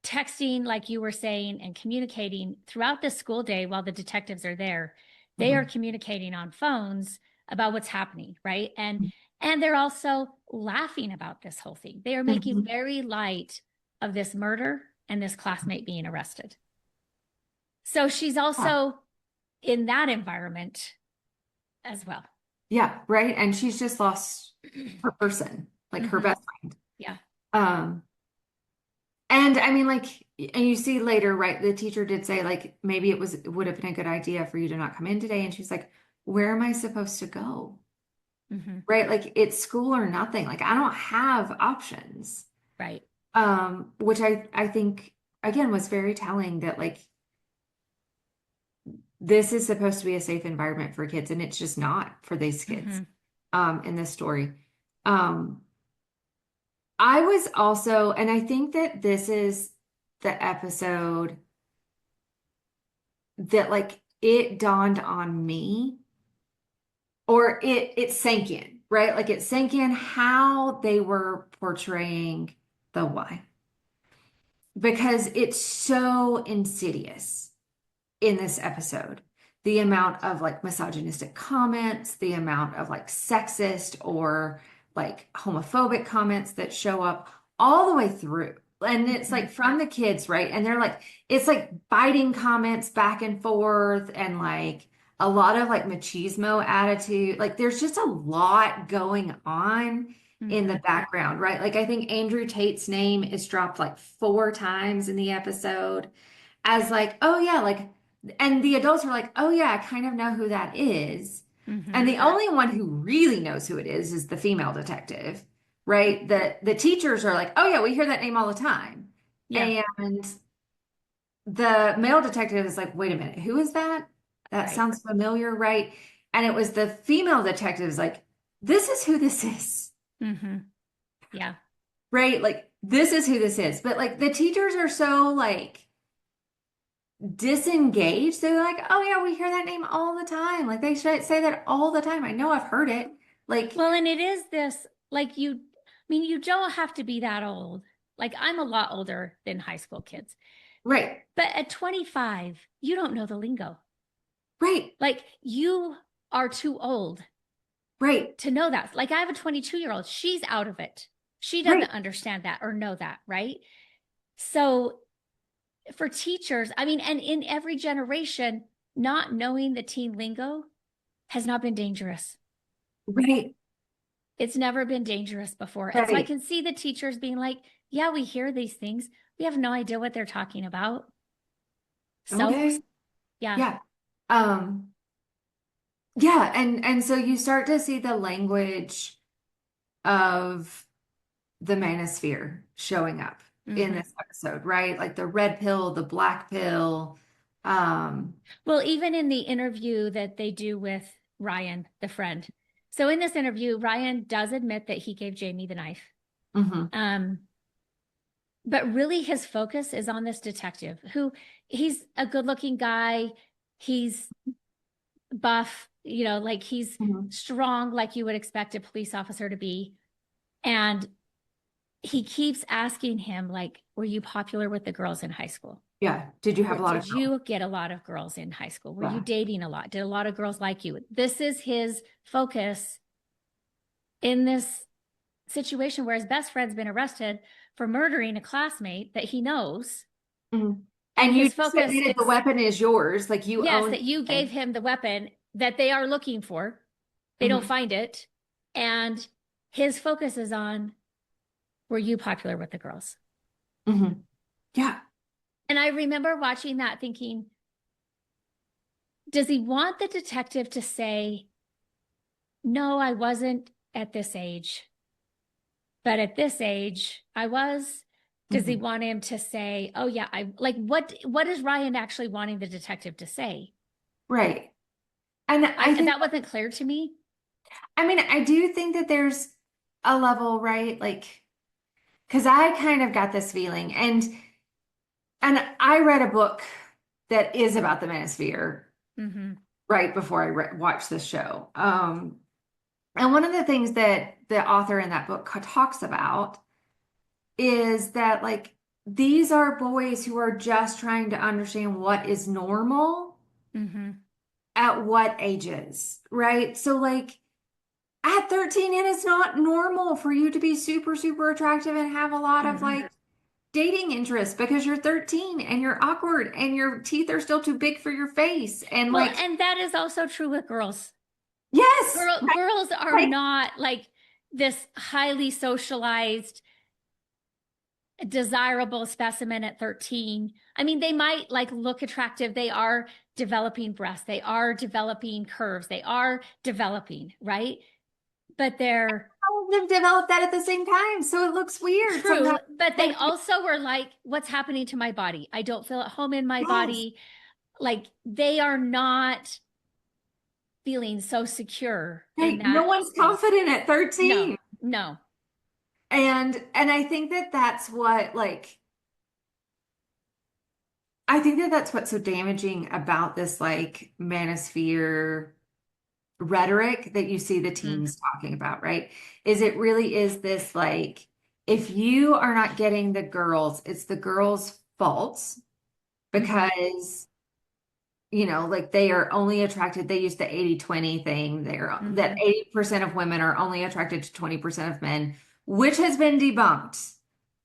texting, like you were saying, and communicating throughout the school day while the detectives are there. They are Mhm. communicating on phones about what's happening, right? And they're also laughing about this whole thing. They are making Mhm. very light of this murder and this classmate being arrested. So she's Yeah. also in that environment as well. Yeah, right. And she's just lost her person, like her Mm-hmm. best friend. Yeah. Um, and I mean, like, and you see later, right? The teacher did say, like, maybe it would have been a good idea for you to not come in today. And she's like, where am I supposed to go? Mm-hmm. Right? Like, it's school or nothing. Like, I don't have options. Right. Which I think again was very telling that like this is supposed to be a safe environment for kids, and it's just not for these kids, Mm-hmm. in this story. Um, I was also, and I think that this is the episode that like it dawned on me or it sank in, right? Like it sank in how they were portraying the why because it's so insidious in this episode. The amount of like misogynistic comments, the amount of like sexist or like homophobic comments that show up all the way through. And it's Mm-hmm. like from the kids, right? And they're like, it's like biting comments back and forth and like a lot of like machismo attitude. Like there's just a lot going on in the Mm-hmm. background, right? Like I think Andrew Tate's name is dropped like 4 times in the episode as like, oh yeah, like, and the adults are like, oh yeah, I kind of know who that is. Mm-hmm. And the only one who really knows who it is the female detective, right? The teachers are like, oh yeah, we hear that name all the time. Yeah. And the male detective is like, wait a minute, who is that? That Right. sounds familiar, right? And it was the female detective is like, this is who this is, Mm-hmm. Yeah. right? Like, this is who this is. But like the teachers are so like disengaged. They're like, oh yeah, we hear that name all the time. Like they should say that all the time. I know I've heard it. Like, Well, and it is this, like I mean, you don't have to be that old. Like I'm a lot older than high school kids, right, but at 25, you don't know the lingo. right, Like you are too old right, to know that. Like I have a 22-year-old, she's out of it. She doesn't right. understand that or know that, right? So for teachers, I mean, and in every generation, not knowing the teen lingo has not been dangerous. Right, It's never been dangerous before. And so I right. can see the teachers being like, yeah, we hear these things. We have no idea what they're talking about. So, Okay. yeah. Yeah. Um, yeah, and so you start to see the language of the manosphere showing up in Hmm. this episode, right? Like the red pill, the black pill. Um, Well, even in the interview that they do with Ryan, the friend. So in this interview, Ryan does admit that he gave Jamie the knife. mhm, Um, but really his focus is on this detective who he's a good-looking guy. He's buff, like he's mhm. strong, like you would expect a police officer to be. And he keeps asking him, like, were you popular with the girls in high school? Yeah. Did you have a lot of Did girls? you get a lot of girls in high school? Were you Yeah. dating a lot? Did a lot of girls like you? This is his focus in this situation where his best friend's been arrested for murdering a classmate that he knows. Mhm. And And you his just focus admitted the is, weapon is yours, like you yes, own that you it. gave him the weapon that they are looking for. They don't Mhm, find it. And his focus is on, were you popular with the girls? mhm. Yeah. And I remember watching that thinking, does he want the detective to say, no, I wasn't at this age, but at this age, I was? Does he Mhm. want him to say, oh yeah, I like what is Ryan actually wanting the detective to say? Right. And I think That wasn't clear to me. I mean, I do think that there's a level, right? Like, because I kind of got this feeling, and I read a book that is about the manosphere Mm-hmm. right before I watched this show. And one of the things that the author in that book talks about is that like these are boys who are just trying to understand what is normal Mm-hmm. at what ages, right? So like at 13, it is not normal for you to be super, super attractive and have a lot of Mm-hmm. like dating interests because you're 13 and you're awkward and your teeth are still too big for your face. And Well, like, and that is also true with girls. yes, right? Girls are Like, not like this highly socialized, desirable specimen at 13. I mean, they might like look attractive. They are developing breasts. They are developing curves. They are developing, right? But they're all of them developed that at the same time. So it looks weird true, sometimes. but they Like, also were like, what's happening to my body? I don't feel at home in my yes, body. Like they are not feeling so secure in right. No that one's space. confident at No, 13. no. And I think that that's what like I think that that's what's so damaging about this like manosphere rhetoric that you see the Mm, teens talking about, right? Is it really is this like if you are not getting the girls, it's the girls' fault mm-hmm, because like they are only attracted, they use the 80-20 thing there, that mm-hmm. 80% of women are only attracted to 20% of men, which has been debunked.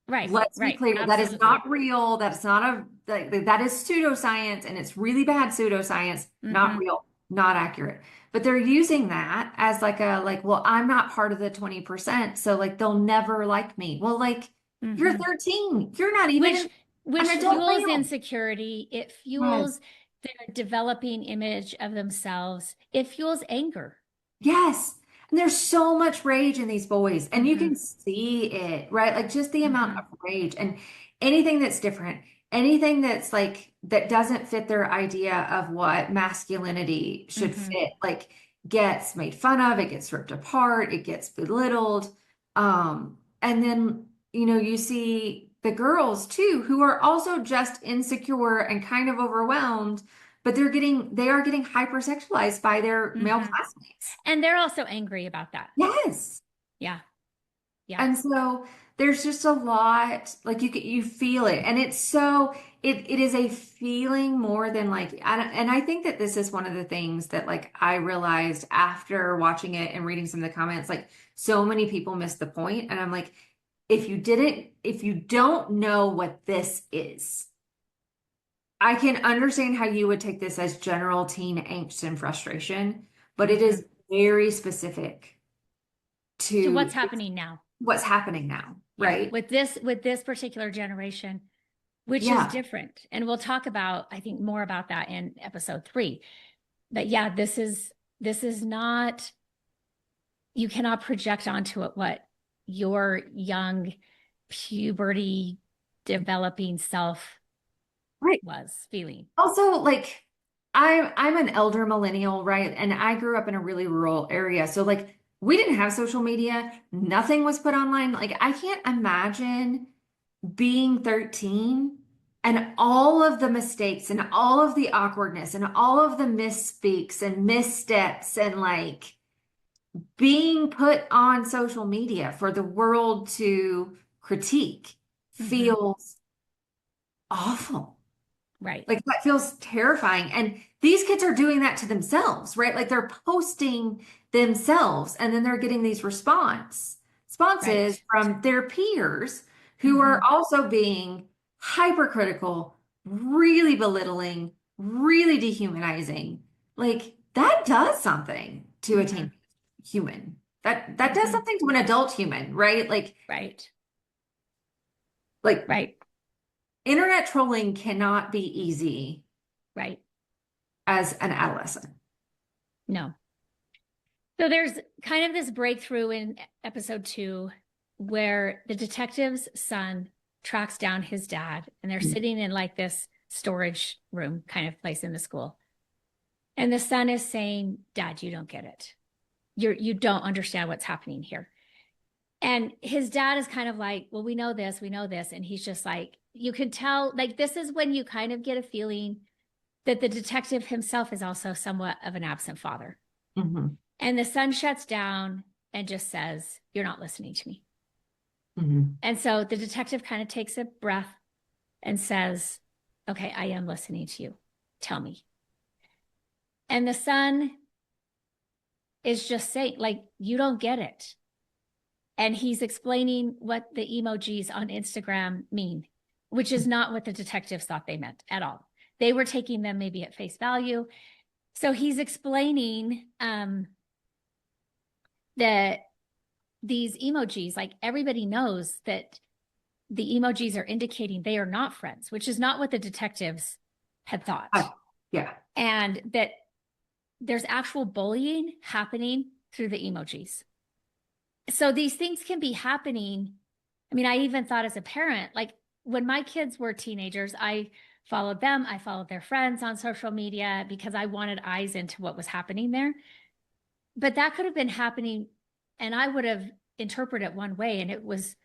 Right, Let's be right. clear, that is Absolutely. not real. That's not that is pseudoscience and it's really bad pseudoscience, not Mm-hmm, real, not accurate. But they're using that as like, well, I'm not part of the 20%, so like they'll never like me. Well, like you're mm-hmm. 13. You're not even Which an which adult fuels male. insecurity. It Yes. fuels their developing image of themselves. It fuels anger. Yes. And there's so much rage in these boys, and you Mm-hmm, can see it, right? Like just the amount mm-hmm, of rage and anything that's different, anything that's like that doesn't fit their idea of what masculinity should mm-hmm. fit, like gets made fun of, it gets ripped apart, it gets belittled. And then, you see the girls too, who are also just insecure and kind of overwhelmed, but they are getting hypersexualized by their male Mm-hmm. classmates. And they're also angry about that. Yes. Yeah, yeah. And so there's just a lot, like you feel it. And it's so it is a feeling more than like and I think that this is one of the things that like I realized after watching it and reading some of the comments, like so many people missed the point. And I'm like, if you don't know what this is, I can understand how you would take this as general teen angst and frustration, but it Hmm. is very specific To what's to happening now. what's happening now, Yeah. right? With this particular generation, which is Yeah. different. And we'll talk about, I think, more about that in episode 3. But yeah, this is not, you cannot project onto it what your young puberty developing self Right. was feeling. Also, like I'm an elder millennial, right? And I grew up in a really rural area. So like we didn't have social media. Nothing was put online. Like I can't imagine being 13 and all of the mistakes and all of the awkwardness and all of the misspeaks and missteps and like being put on social media for the world to critique Hmm. feels awful. Right. Like that feels terrifying. And these kids are doing that to themselves, right? Like they're posting themselves and then they're getting these responses Right. from their peers who are Hmm. also being hypercritical, really belittling, really dehumanizing. Like that does something to a Hmm. teen human. That does Hmm. something to an adult human, right? Right. Like Right. internet trolling cannot be easy Right. as an adolescent. No. So there's kind of this breakthrough in episode 2 where the detective's son tracks down his dad, and they're sitting in like this storage room kind of place in the school. And the son is saying, Dad, you don't get it. You don't understand what's happening here. And his dad is kind of like, well, we know this. And he's just like, you can tell, like, this is when you kind of get a feeling that the detective himself is also somewhat of an absent father. Mhm. And the son shuts down and just says, you're not listening to me. Mhm. And so the detective kind of takes a breath and says, okay, I am listening to you. Tell me. And the son is just saying, like, you don't get it. And he's explaining what the emojis on Instagram mean, which is not what the detectives thought they meant at all. They were taking them maybe at face value. So he's explaining that these emojis, like everybody knows that the emojis are indicating they are not friends, which is not what the detectives had thought. Ah, yeah. And that there's actual bullying happening through the emojis. So these things can be happening. I mean, I even thought as a parent, like when my kids were teenagers, I followed them, I followed their friends on social media because I wanted eyes into what was happening there. But that could have been happening, and I would have interpreted it one way, and it was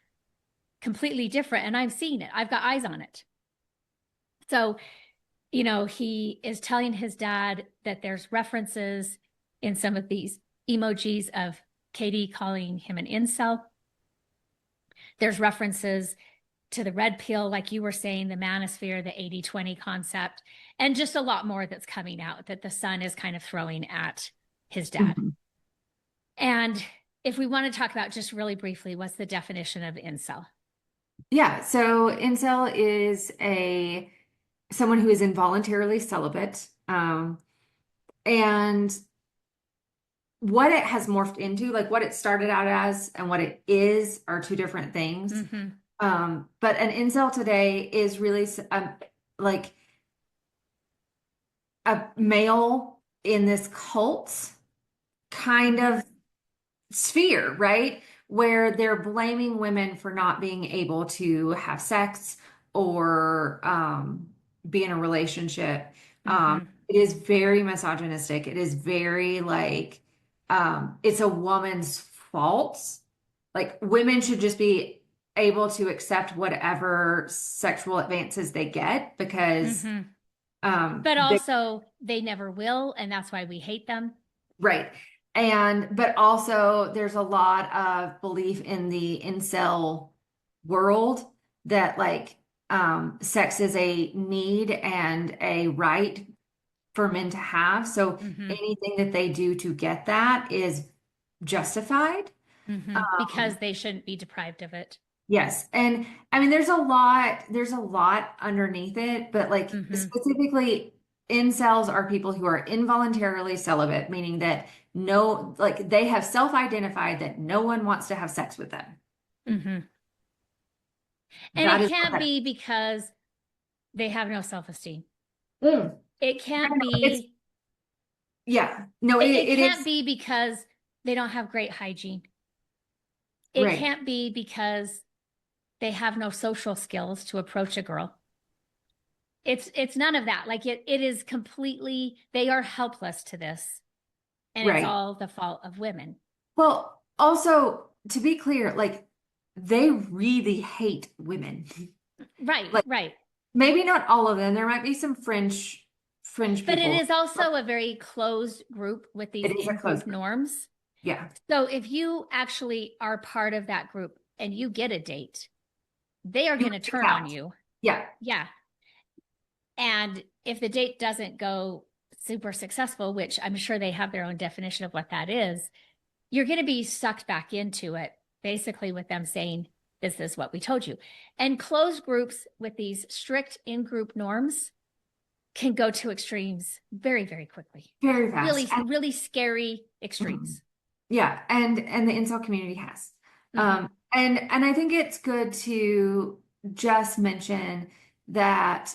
completely different. And I've seen it, I've got eyes on it. So, he is telling his dad that there's references in some of these emojis of Katie calling him an incel. There's references to the red pill, like you were saying, the manosphere, the 80-20 concept, and just a lot more that's coming out that the son is kind of throwing at his dad. Mhm. And if we want to talk about just really briefly, what's the definition of incel? Yeah, so incel is a someone who is involuntarily celibate. And what it has morphed into, like what it started out as and what it is, are two different things. Mm-hmm. But an incel today is really like a male in this cult kind Mm-hmm. of sphere, right? Where they're blaming women for not being able to have sex or be in a relationship. Mm-hmm. It is very misogynistic. It is very like it's a woman's fault. Like women should just be able to accept whatever sexual advances they get because Mm-hmm. But they also, they never will, and that's why we hate them. right. But also there's a lot of belief in the incel world that like sex is a need and a right for men to have. So Mm-hmm. anything that they do to get that is justified. Mm-hmm. Um, Because they shouldn't be deprived of it. Yes. And I mean, there's a lot underneath it, but like Hmm. specifically incels are people who are involuntarily celibate, meaning that no, like they have self-identified that no one wants to have sex with them. Hmm. And That it is what can't that be because they have no self-esteem. is. Mm. It No, can't no, it's, be, yeah, no, it it can't is be because they don't have great hygiene. It right, can't be because they have no social skills to approach a girl. It's none of that. Like it is completely, they are helpless to this, and it's right. all the fault of women. Well, also to be clear, like they really hate women. Right, Like right. maybe not all of them. There might be some fringe But it people. is also a very closed group with these It is a closed in-group group. norms. Yeah. So if you actually are part of that group and you get a date, they are You going are to kicked turn on out. you. Yeah. Yeah. And if the date doesn't go super successful, which I'm sure they have their own definition of what that is, you're going to be sucked back into it, basically with them saying, this is what we told you. And closed groups with these strict in-group norms can go to extremes very, very quickly. Very fast. Really, really scary Mhm. extremes. Yeah, and the incel community has. Hmm. And I think it's good to just mention that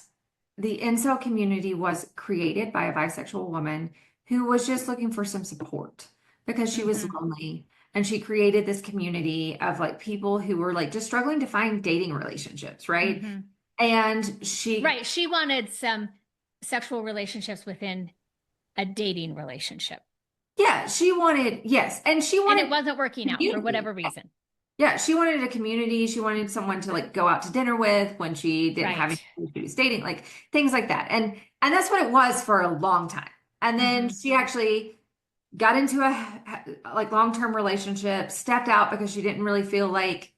the incel community was created by a bisexual woman who was just looking for some support because she was Hmm. lonely. And she created this community of like people who were like just struggling to find dating relationships, right? Hmm. And she, Right. She wanted some sexual relationships within a dating relationship, yeah, she wanted, yes, and she and it wanted wasn't working out for community. whatever reason. Yeah, she wanted a community. She wanted someone to like go out to dinner with when she didn't have Right. anyone she was dating, like things like that. And that's what it was for a long time. And then Hmm. she actually got into a like long-term relationship, stepped out because she didn't really feel like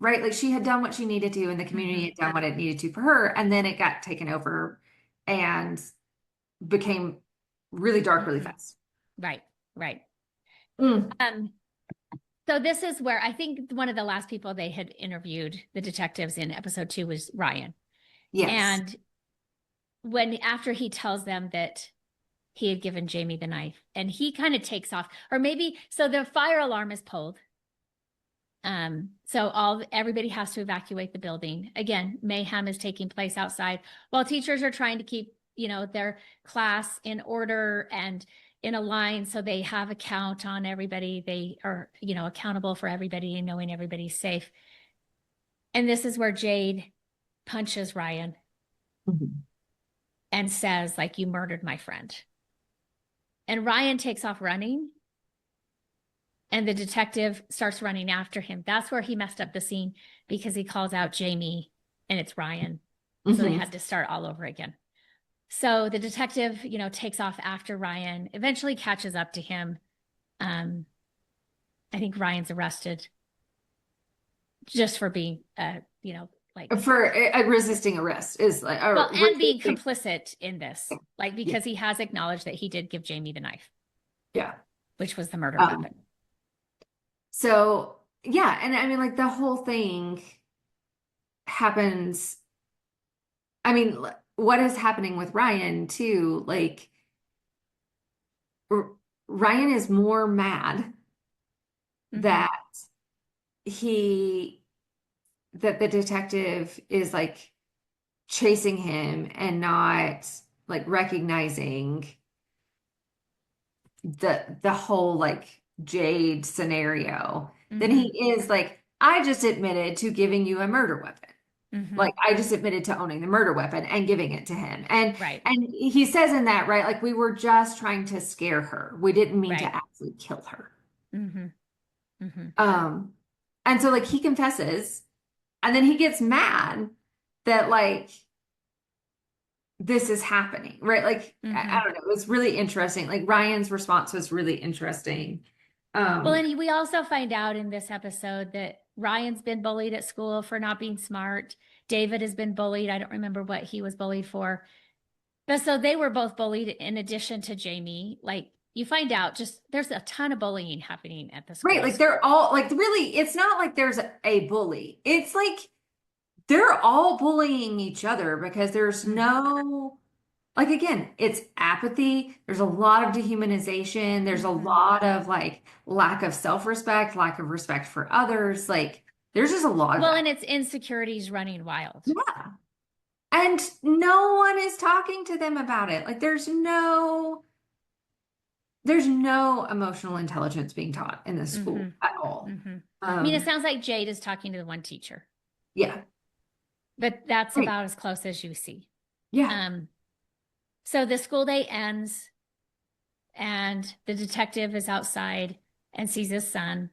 right, like she had done what she needed to and the community Hmm. had done what it needed to for her, and then it got taken over and became really dark really Hmm. fast. Right. Right. Mm, Um, so this is where I think one of the last people they had interviewed, the detectives in episode 2, was Ryan. yes. And when after he tells them that he had given Jamie the knife, and he kind of takes off, or maybe so the fire alarm is pulled. So everybody has to evacuate the building. Again, mayhem is taking place outside while teachers are trying to keep, their class in order and in a line so they have a count on everybody. They are, accountable for everybody and knowing everybody's safe. And this is where Jade punches Ryan Mhm. and says, like, you murdered my friend. And Ryan takes off running, and the detective starts running after him. That's where he messed up the scene because he calls out Jamie and it's Ryan. So they Mhm. had to start all over again. So the detective, takes off after Ryan, eventually catches up to him. Um, I think Ryan's arrested just for being, like, For resisting arrest is like well, and being resisting. complicit in this, like, Yeah, because he has acknowledged that he did give Jamie the knife, yeah. which was the murder Um, weapon. so yeah, and I mean, like the whole thing happens. I mean, what is happening with Ryan too? Like R Ryan is more mad Hmm. that he that the detective is like chasing him and not like recognizing the whole like Jade scenario. Then he Hmm. is like, I just admitted to giving you a murder weapon. Hmm. Like I just admitted to owning the murder weapon and giving it to him. Right. And he says in that, right, like we were just trying to scare her. We didn't mean to Right. actually kill her. Hmm. Hmm. Um, and so like he confesses and then he gets mad that like this is happening, right? Like I Hmm. don't know, it was really interesting. Like Ryan's response was really interesting. Well, Um, and we also find out in this episode that Ryan's been bullied at school for not being smart. David has been bullied. I don't remember what he was bullied for. But so they were both bullied in addition to Jamie. Like you find out just there's a ton of bullying happening at the Right, like schools. they're all like really, it's not like there's a bully. It's like they're all bullying each other because there's Mm-hmm. no, like again, it's apathy. There's a lot of dehumanization. There's a Mm-hmm. lot of like lack of self-respect, lack of respect for others. Like there's just a lot of Well, that. and it's insecurities running wild. Yeah. And no one is talking to them about it. Like there's no emotional intelligence being taught in this Mm-hmm. school at all. Mm-hmm. I mean, it Um, sounds like Jade is talking to the one teacher, yeah. but that's Right. about as close as you see. Yeah. Um, so the school day ends, and the detective is outside and sees his son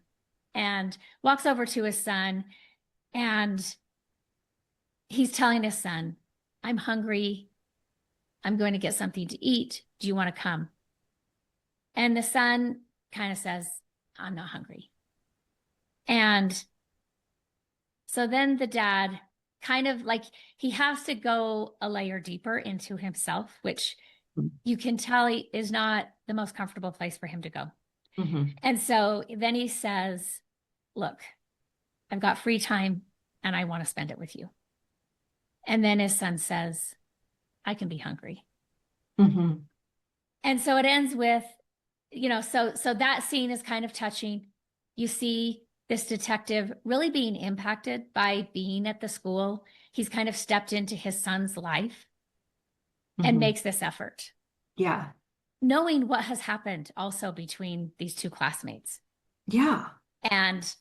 and walks over to his son, and he's telling his son, I'm hungry. I'm going to get something to eat. Do you want to come? And the son kind of says, I'm not hungry. And so then the dad kind of like he has to go a layer deeper into himself, which you can tell is not the most comfortable place for him to go. Hmm. And so then he says, look, I've got free time and I want to spend it with you. And then his son says, I can be hungry. Hmm. And so it ends with, so that scene is kind of touching. You see this detective really being impacted by being at the school. He's kind of stepped into his son's life and Hmm. makes this effort, Yeah. knowing what has happened also between these two classmates. Yeah. And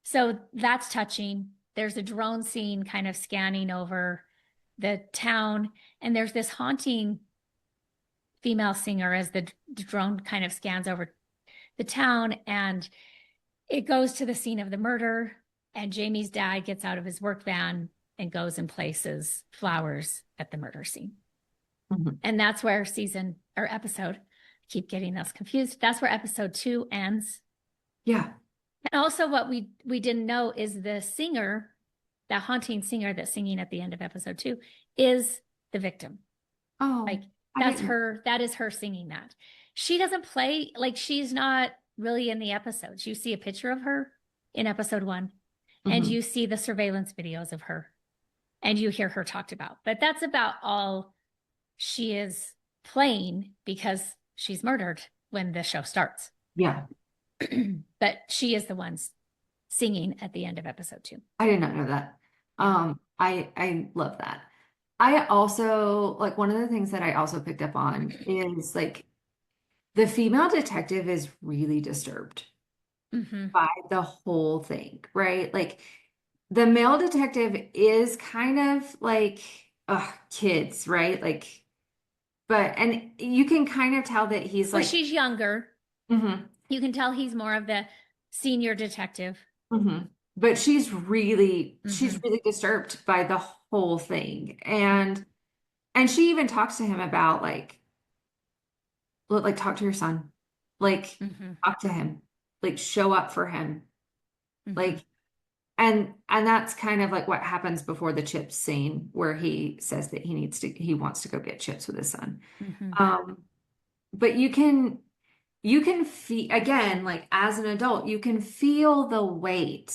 so that's touching. There's a drone scene kind of scanning over the town, and there's this haunting female singer as the drone kind of scans over the town, and it goes to the scene of the murder. And Jamie's dad gets out of his work van and goes and places flowers at the murder scene. Hmm. And that's where season or episode, I keep getting us confused. That's where episode 2 ends. Yeah. And also, what we didn't know is the singer, that haunting singer that's singing at the end of episode 2, is the victim. Like Oh, I that's didn't. her. That is her singing that. She doesn't play like she's not really in the episodes. You see a picture of her in episode 1, and Hmm. you see the surveillance videos of her, and you hear her talked about. But that's about all she is playing because she's murdered when the show starts. Yeah. But she is the one singing at the end of episode 2. I did not know that. Yeah. I love that. I also like one of the things that I also picked up on is like the female detective is really disturbed Mm-hmm. by the whole thing, right? Like the male detective is kind of like kids, right? Like, but and you can kind of tell that he's Well, like, she's younger. hmm, You can tell he's more of the senior detective. hmm. But she's Mm-hmm. really disturbed by the whole thing. And she even talks to him about like talk to your son. Like Mm-hmm. talk to him. Like show up for him. Mm-hmm. Like and that's kind of like what happens before the chips scene where he says that he wants to go get chips with his son. Mm-hmm. Um, but you can feel again, like as an adult, you can feel the weight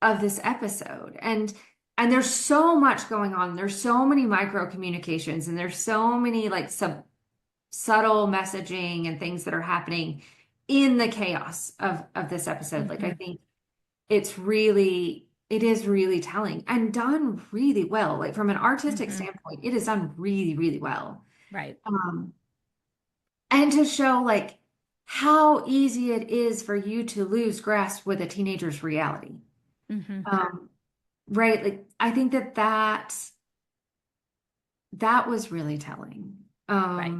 of this episode. And there's so much going on. There's so many micro communications and there's so many like subtle messaging and things that are happening in the chaos of this episode. Like I Mm-hmm. think it is really telling and done really well. Like from an artistic Mm-hmm. standpoint, it is done really, really well. Right. Um, and to show like how easy it is for you to lose grasp with a teenager's reality. Mm-hmm. Um, right. Like I think that was really telling. Right.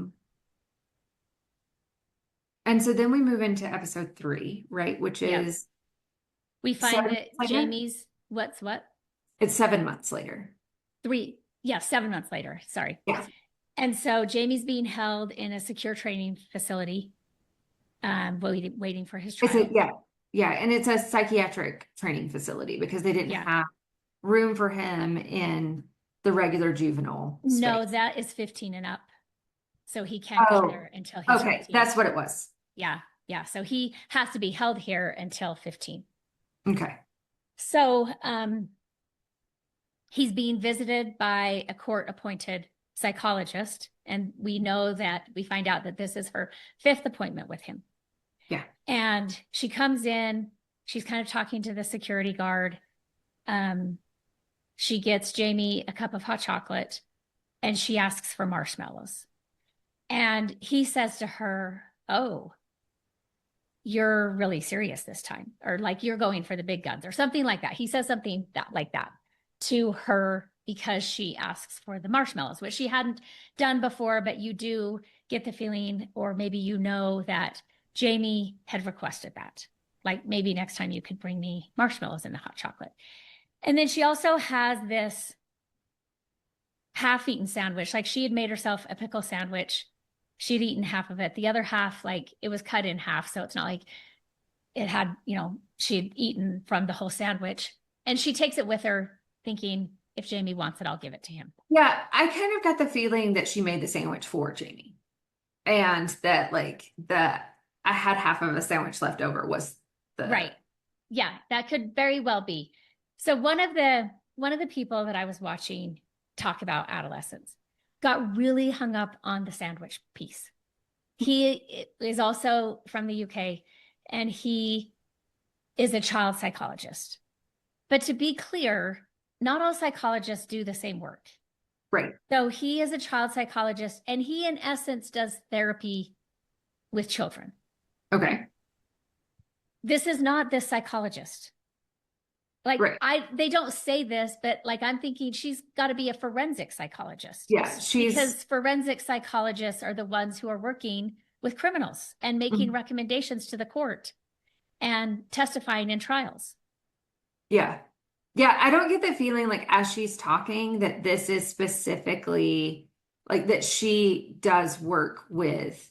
And so then we move into episode 3, right? Which Yep. is We seven find months that later. Jamie's what's what? It's 7 months later. 3, yeah, 7 months later. Sorry. Yeah. And so Jamie's being held in a secure training facility, waiting for his It's a trial. yeah. Yeah. And it's a psychiatric training facility because they didn't Yeah. have room for him in the regular juvenile No, space. that is 15 and up. So he can't go Oh, there until he's okay. 15. That's what it was. Yeah. Yeah. So he has to be held here until 15. Okay. So he's being visited by a court appointed psychologist. And we know that we find out that this is her 5th appointment with him. Yeah. And she comes in, she's kind of talking to the security guard. She gets Jamie a cup of hot chocolate and she asks for marshmallows. And he says to her, "Oh, you're really serious this time," or like, "You're going for the big guns," or something like that. He says something like that to her because she asks for the marshmallows, which she hadn't done before, but you do get the feeling, or maybe you know, that Jamie had requested that. Like, maybe next time you could bring me marshmallows in the hot chocolate. And then she also has this half-eaten sandwich. Like, she had made herself a pickle sandwich. She'd eaten half of it. The other half, like, it was cut in half. So it's not like it had, she'd eaten from the whole sandwich. And she takes it with her thinking, if Jamie wants it, I'll give it to him. Yeah, I kind of got the feeling that she made the sandwich for Jamie. And that like I had half of a sandwich left over was the Right. Yeah, that could very well be. So one of the people that I was watching talk about Adolescents got really hung up on the sandwich piece. He is also from the UK and he is a child psychologist. But to be clear, not all psychologists do the same work. right. So he is a child psychologist and he, in essence, does therapy with children. Okay. This is not this psychologist. Like, Right. they don't say this, but like, I'm thinking she's got to be a forensic psychologist. Yeah, Because forensic psychologists are the ones who are working with criminals and making Mhm. recommendations to the court and testifying in trials. Yeah. Yeah, I don't get the feeling like as she's talking that this is specifically like that she does work with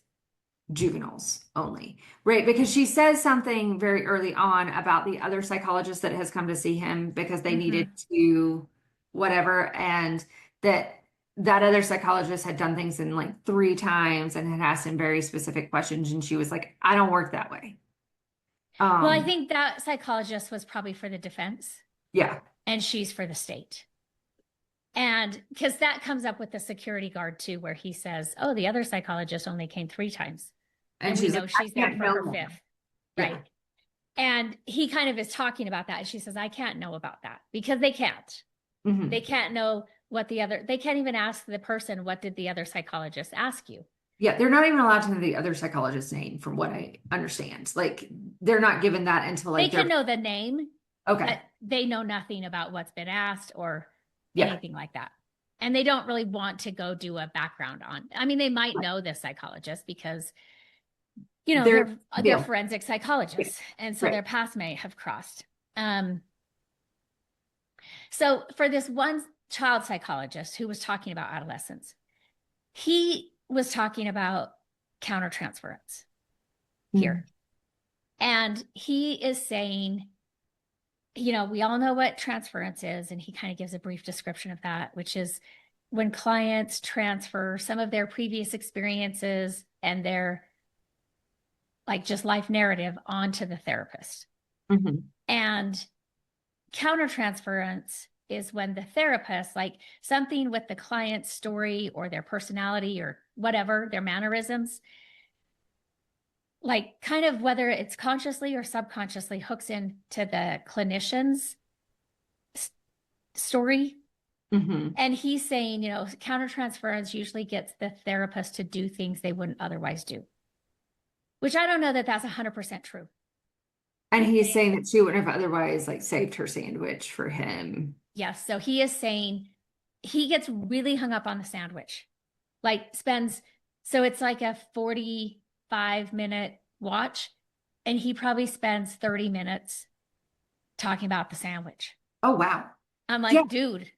juveniles only, right? Because she says something very early on about the other psychologist that has come to see him because they Mm-hmm. needed to whatever, and that other psychologist had done things in like 3 times and had asked him very specific questions, and she was like, "I don't work that way." Well, I Um, think that psychologist was probably for the defense yeah. and she's for the state. And because that comes up with the security guard too, where he says, "Oh, the other psychologist only came 3 times." And And we she's know like, "I she's there can't for know her more." 5th. Yeah. Right. And he kind of is talking about that. And she says, "I can't know about that," because they can't. Hmm. They can't know they can't even ask the person, "What did the other psychologist ask you?" Yeah, they're not even allowed to know the other psychologist's name, from what I understand. Like they're not given that until They like can they're know the name, okay. but they know nothing about what's been asked or Yeah. anything like that. And they don't really want to go do a background on. I mean, they might know this psychologist because, They're they're deal. forensic Yeah. psychologists, and so Right. their paths may have crossed. Um, so for this one child psychologist who was talking about adolescents, he was talking about countertransference Mm. here. And he is saying, we all know what transference is. And he kind of gives a brief description of that, which is when clients transfer some of their previous experiences and their like just life narrative onto the therapist. Mhm. And countertransference is when the therapist, like something with the client's story or their personality or whatever, their mannerisms, like kind of whether it's consciously or subconsciously hooks into the clinician's story. Mhm. And he's saying, countertransference usually gets the therapist to do things they wouldn't otherwise do, which I don't know that that's 100% true. And he's saying that she wouldn't have otherwise like saved her sandwich for him. Yes. So he is saying he gets really hung up on the sandwich, like so it's like a 45-minute watch, and he probably spends 30 minutes talking about the sandwich. Oh wow. I'm Yeah, like, dude,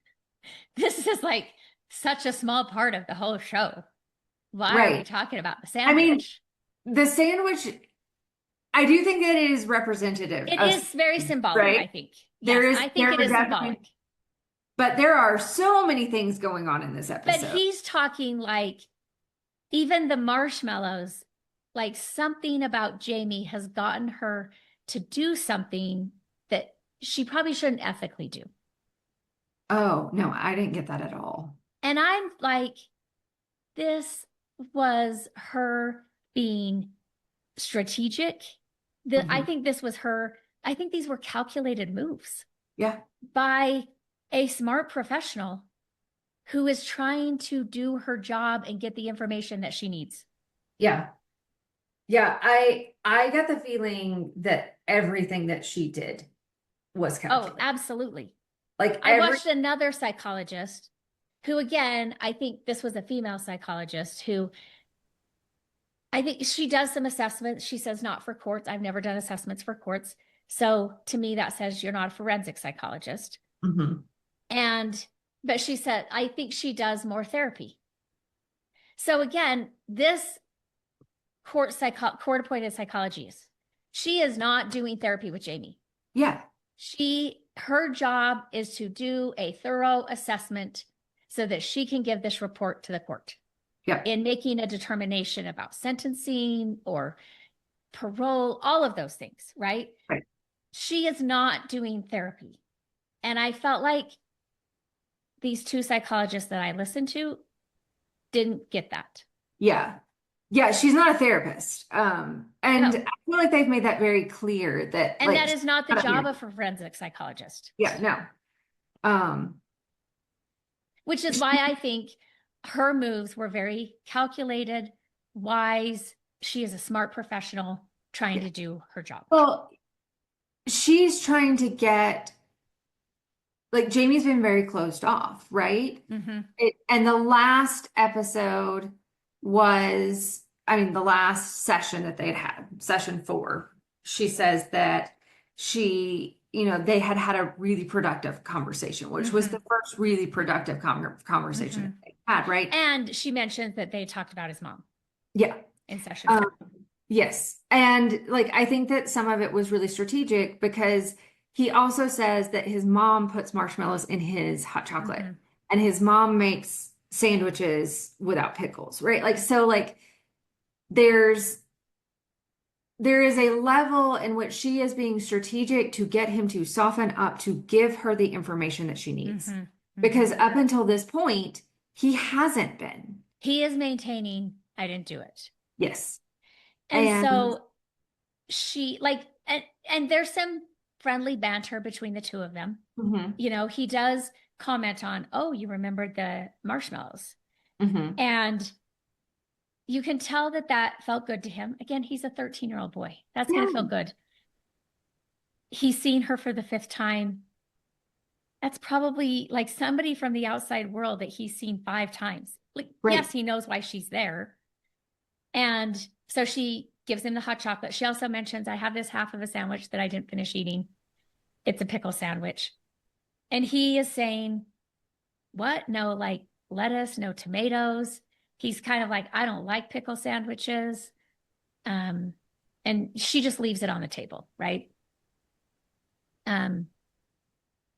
this is like such a small part of the whole show. Why are we right. talking about the I mean, sandwich? the sandwich, I do think that it is representative It of, is very symbolic, I right? think. Yes, There is I think there it are is definitely, symbolic. but there are so many things going on in this But episode. he's talking like, even the marshmallows, like something about Jamie has gotten her to do something that she probably shouldn't ethically do. Oh, no, I didn't get that at all. And I'm like, this was her being strategic. I Hmm. think this was her, I think these were calculated moves Yeah. by a smart professional who is trying to do her job and get the information that she needs. Yeah. Yeah. I got the feeling that everything that she did was Oh, calculated. absolutely. Like I every, watched another psychologist who, again, I think this was a female psychologist who I think she does some assessments. She says not for courts. I've never done assessments for courts. So to me, that says you're not a forensic psychologist. Mhm. And, but she said, I think she does more therapy. So again, this court appointed psychologist, she is not doing therapy with Jamie. Yeah. Her job is to do a thorough assessment so that she can give this report to the court Yep. in making a determination about sentencing or parole, all of those things, right? Right. She is not doing therapy. And I felt like these two psychologists that I listened to didn't get that. Yeah. Yeah, she's not a therapist. And I No. feel like they've made that very clear that And like that she's is not the not a job therapist. of a forensic psychologist, Yeah, no. Um, which is why she, I think her moves were very calculated, wise. She is a smart professional trying yeah. to do her job. Well, she's trying to get like Jamie's been very closed off, right? Mm-hmm. And the last episode was, I mean, the last session that they'd had, session 4, she says that they had had a really productive conversation, which was Mm-hmm. the first really productive conversation Mm-hmm. that they had, right? And she mentioned that they talked about his mom Yeah. in session Um, 4. yes. And like, I think that some of it was really strategic because he also says that his mom puts marshmallows in his hot chocolate Mm-hmm. and his mom makes sandwiches without pickles, right? Like, so like there's, there is a level in which she is being strategic to get him to soften up, to give her the information that she needs. Mm-hmm. Mm-hmm. Because up until this point, he hasn't been. He is maintaining, I didn't do it. Yes. And And so she like and there's some friendly banter between the two of them. mhm, You know, he does comment on, "Oh, you remembered the marshmallows." mhm. And you can tell that that felt good to him. Again, he's a 13-year-old boy. That's going to feel Yeah, good. He's seen her for the fifth time. That's probably like somebody from the outside world that he's seen 5 times. Like, right. yes, he knows why she's there. And so she gives him the hot chocolate. She also mentions, I have this half of a sandwich that I didn't finish eating. It's a pickle sandwich. And he is saying, what? No, like lettuce, no tomatoes. He's kind of like, I don't like pickle sandwiches. Um, and she just leaves it on the table, right? Um,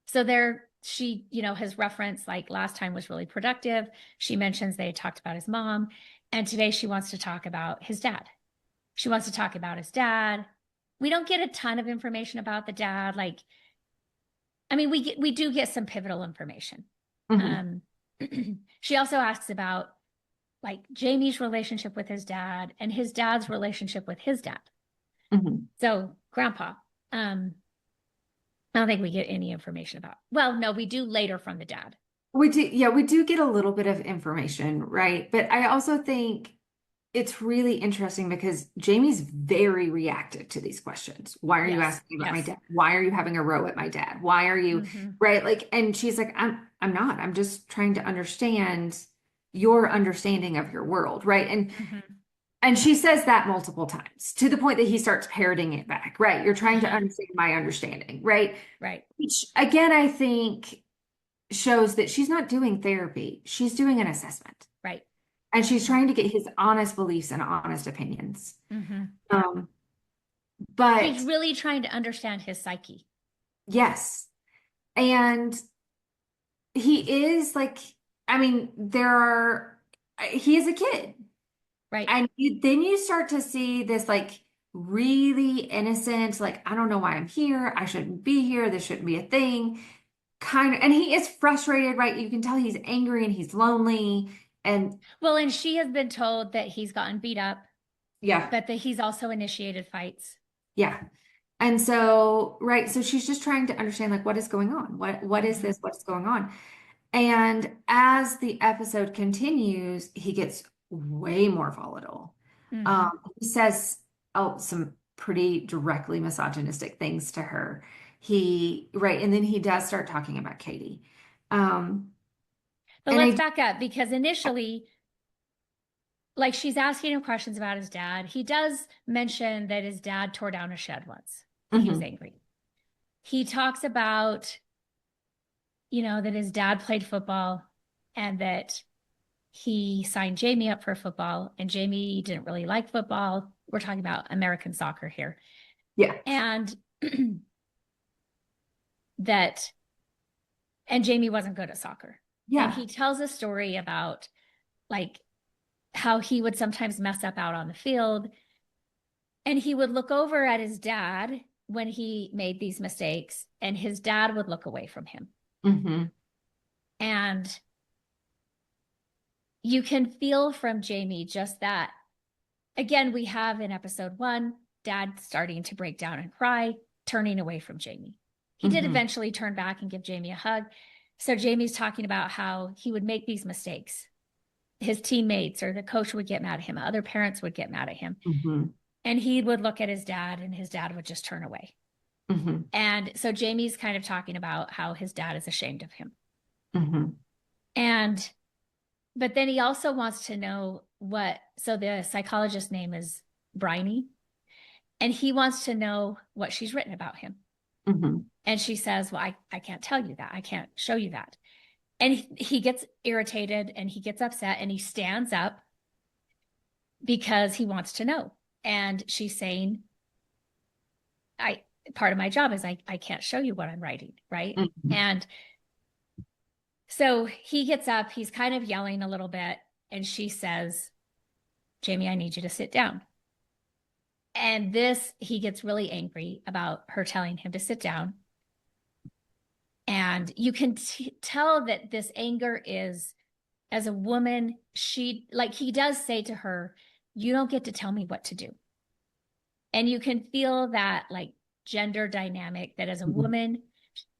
so there, she, has referenced like last time was really productive. She mentions they had talked about his mom, and today she wants to talk about his dad. She wants to talk about his dad. We don't get a ton of information about the dad. Like, I mean, we do get some pivotal information. Hmm. Um, she also asks about like Jamie's relationship with his dad and his dad's relationship with his dad. Hmm. So, grandpa. Um, I don't think we get any information about. Well, no, we do later from the dad. We do, yeah, we do get a little bit of information, right? But I also think it's really interesting because Jamie's very reactive to these questions. Why are you Yes, asking about my yes. dad? Why are you having a row at my dad? Why are you, Mm-hmm. right? Like, and she's like, I'm not. I'm just trying to understand your understanding of your world, right? Mm-hmm. And she says that multiple times to the point that he starts parroting it back, right? You're trying to Uh-huh. understand my understanding, right? Right. Which again, I think shows that she's not doing therapy. She's doing an assessment Right. and she's trying to get his honest beliefs and honest opinions. Mm-hmm. Um, She's but really trying to understand his psyche. yes, and he is like, I mean, he is a kid. Right. And then you start to see this like really innocent, like, I don't know why I'm here. I shouldn't be here. This shouldn't be a thing. Kind of, and he is frustrated, right? You can tell he's angry and he's lonely. And Well, and she has been told that he's gotten beat up, yeah, but that he's also initiated fights. yeah. And so, right, so she's just trying to understand like what is going on? What is Mm-hmm. this? What's going on? And as the episode continues, he gets way more volatile. Mm-hmm. He says some pretty directly misogynistic things to her. Right, and then he does start talking about Katie. Um, But and let's I, back up because initially, like she's asking him questions about his dad. He does mention that his dad tore down a shed once and he was mhm, angry. He talks about, that his dad played football and that he signed Jamie up for football and Jamie didn't really like football. We're talking about American soccer here. yeah, And that, and Jamie wasn't good at soccer. And yeah, he tells a story about like how he would sometimes mess up out on the field. And he would look over at his dad when he made these mistakes, and his dad would look away from him. hmm And you can feel from Jamie just that. Again, we have in episode 1, dad starting to break down and cry, turning away from Jamie. He did hmm eventually turn back and give Jamie a hug. So Jamie's talking about how he would make these mistakes. His teammates or the coach would get mad at him, other parents would get mad at him. hmm And he would look at his dad and his dad would just turn away. hmm And so Jamie's kind of talking about how his dad is ashamed of him. hmm And, but then he also wants to know so the psychologist's name is Bryony, and he wants to know what she's written about him. hmm And she says, well, I can't tell you that. I can't show you that. And he gets irritated and he gets upset and he stands up because he wants to know. And she's saying, I part of my job is I can't show you what I'm writing, right? hmm And so he gets up, he's kind of yelling a little bit, and she says, Jamie, I need you to sit down. And he gets really angry about her telling him to sit down. And you can tell that this anger is, as a woman, he does say to her, you don't get to tell me what to do. And you can feel that like gender dynamic that as a hmm woman,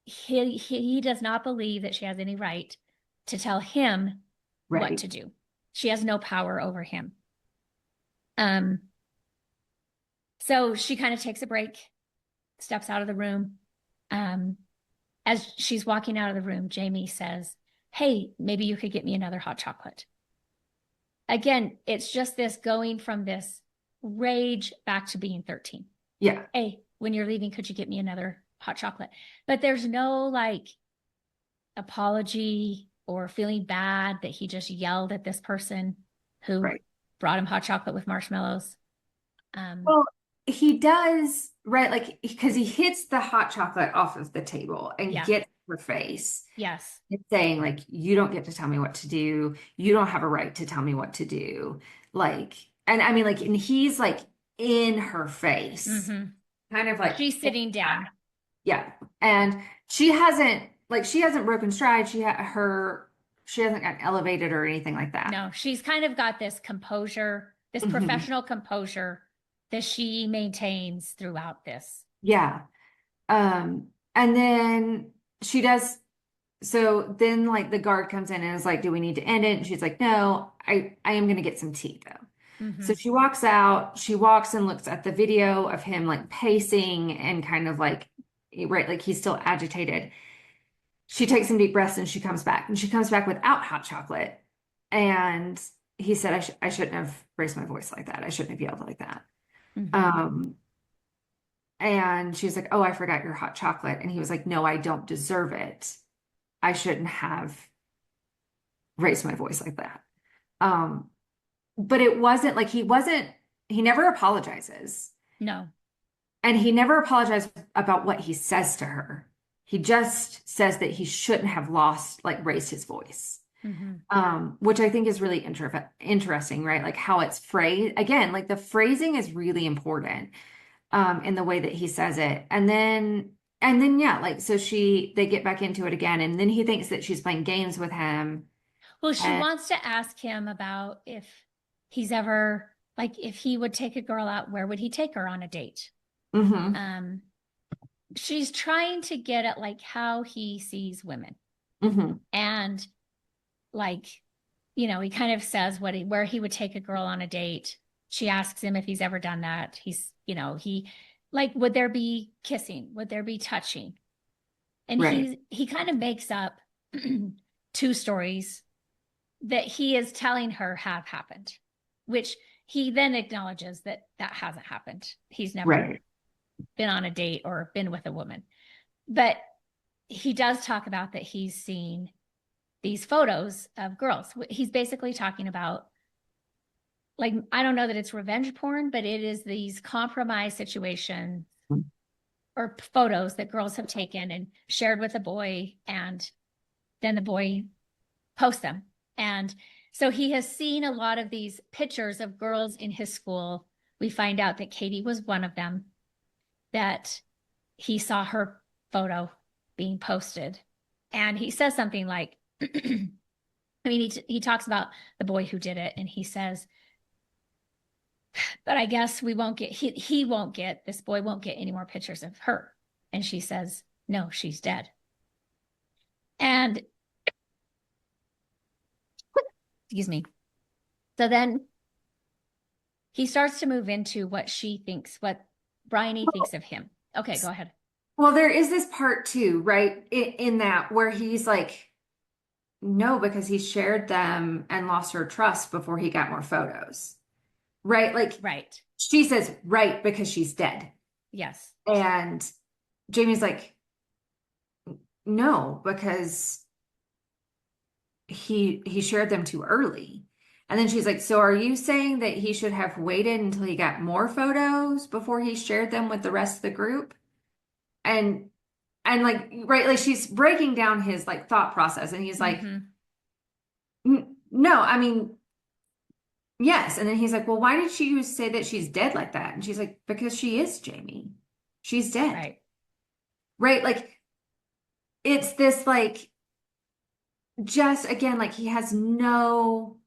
he does not believe that she has any right to tell him what right. to do. She has no power over him. Um, so she kind of takes a break, steps out of the room. Um, as she's walking out of the room, Jamie says, hey, maybe you could get me another hot chocolate. Again, it's just this going from this rage back to being 13. Yeah, Hey, when you're leaving, could you get me another hot chocolate? But there's no like apology or feeling bad that he just yelled at this person who right. brought him hot chocolate with marshmallows. Um, Well, he does, right? Like, because he hits the hot chocolate off of the table and yeah, gets her face. yes. It's saying, like, you don't get to tell me what to do. You don't have a right to tell me what to do. Like, and I mean, like, and he's like in her face, Mm-hmm. kind of like, She's sitting down. yeah. And she hasn't broken stride. She hasn't gotten elevated or anything like that. No, she's kind of got this composure, this Mhm. professional composure that she maintains throughout this. Yeah. And then she does. So then like the guard comes in and is like, do we need to end it? And she's like, no, I am gonna get some tea though. So Mm-hmm. she walks out, she walks and looks at the video of him like pacing and kind of like right, like he's still agitated. She takes some deep breaths and she comes back. And she comes back without hot chocolate. And he said, I shouldn't have raised my voice like that. I shouldn't have yelled like that. Mm-hmm. Um, and she's like, oh, I forgot your hot chocolate. And he was like, no, I don't deserve it. I shouldn't have raised my voice like that. Um, but it wasn't like he never apologizes. No. And he never apologized about what he says to her. He just says that he shouldn't have raised his voice. Mm-hmm. Which I think is really interesting, right? Like how it's phrased. Again, like the phrasing is really important in the way that he says it. And then yeah, like so they get back into it again, and then he thinks that she's playing games with him. Well, she And wants to ask him about if he's ever, like, if he would take a girl out, where would he take her on a date? hmm Um, she's trying to get at like how he sees women. hmm And like, he kind of says where he would take a girl on a date. She asks him if he's ever done that. He like, would there be kissing? Would there be touching? And Right, he kind of makes up two stories that he is telling her have happened, which he then acknowledges that that hasn't happened. He's never right, been on a date or been with a woman. But he does talk about that he's seen these photos of girls. He's basically talking about, like, I don't know that it's revenge porn, but it is these compromised situations or photos that girls have taken and shared with a boy, and then the boy posts them. And so he has seen a lot of these pictures of girls in his school. We find out that Katie was one of them, that he saw her photo being posted. And he says something like, I mean, he talks about the boy who did it, and he says, but I guess we won't get, he won't get, this boy won't get any more pictures of her. And she says, no, she's dead. And excuse me. So then he starts to move into what Bryony thinks of him. Okay, go ahead. well, there is this part too, right? In that where he's like, no, because he shared them and lost her trust before he got more photos, right? Like Right. she says, right, because she's dead. Yes. And Jamie's like, no, because he shared them too early. And then she's like, so are you saying that he should have waited until he got more photos before he shared them with the rest of the group? And like right, like she's breaking down his like thought process, and he's like, Mm-hmm. No, I mean, yes." And then he's like, well, why did she say that she's dead like that? And she's like, because she is, Jamie. She's dead. Right. Right? Like it's this like just again, like he has no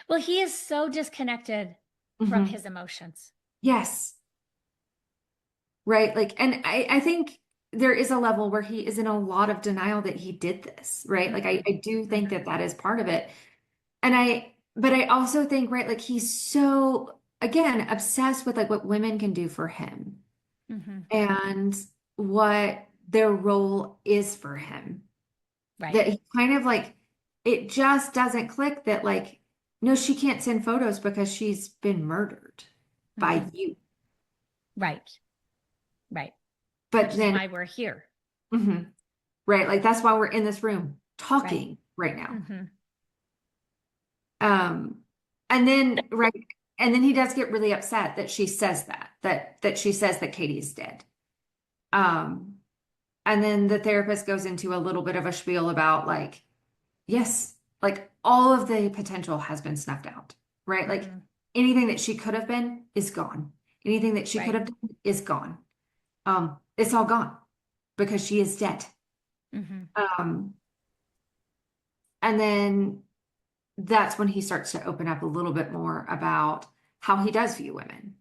Well, he is so disconnected from Mhm. his emotions. Yes. Right. Like, and I think there is a level where he is in a lot of denial that he did this, right? Like Mm-hmm. I do think Mm-hmm. that that is part of it. But I also think, right, like he's so, again, obsessed with like what women can do for him Mm-hmm. and what their role is for him. Right. That he kind of like, it just doesn't click that like, no, she can't send photos because she's been murdered by Mm-hmm. you. Right. Right. Which But is then, why we're here. mhm, right, like that's why we're in this room Right. talking right now. Mm-hmm. Um, and then right, and then he does get really upset that she says that she says that Katie is dead. Um, and then the therapist goes into a little bit of a spiel about like, yes, like all of the potential has been snuffed out, right? Like Mm-hmm. anything that she could have been is gone. Anything that she could Right. have done is gone. It's all gone because she is dead. Mm-hmm. Um, and then that's when he starts to open up a little bit more about how he does view women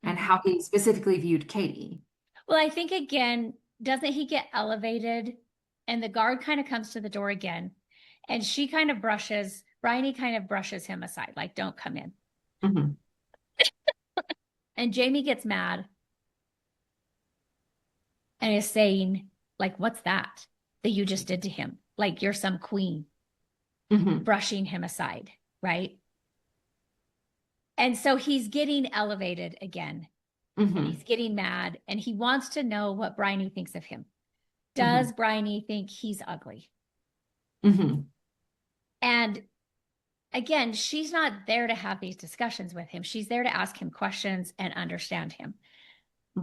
and Mm-hmm. how he specifically viewed Katie. Well, I think again, doesn't he get elevated? And the guard kind of comes to the door again, and Bryony kind of brushes him aside, like, don't come in. Mhm, And Jamie gets mad and is saying, like, what's that you just did to him? Like, you're some queen, mhm, brushing him aside, right? And so he's getting elevated again, and mhm, he's getting mad, and he wants to know what Bryony thinks of him. mhm, Does Bryony think he's ugly? mhm, And again, she's not there to have these discussions with him. She's there to ask him questions and understand him.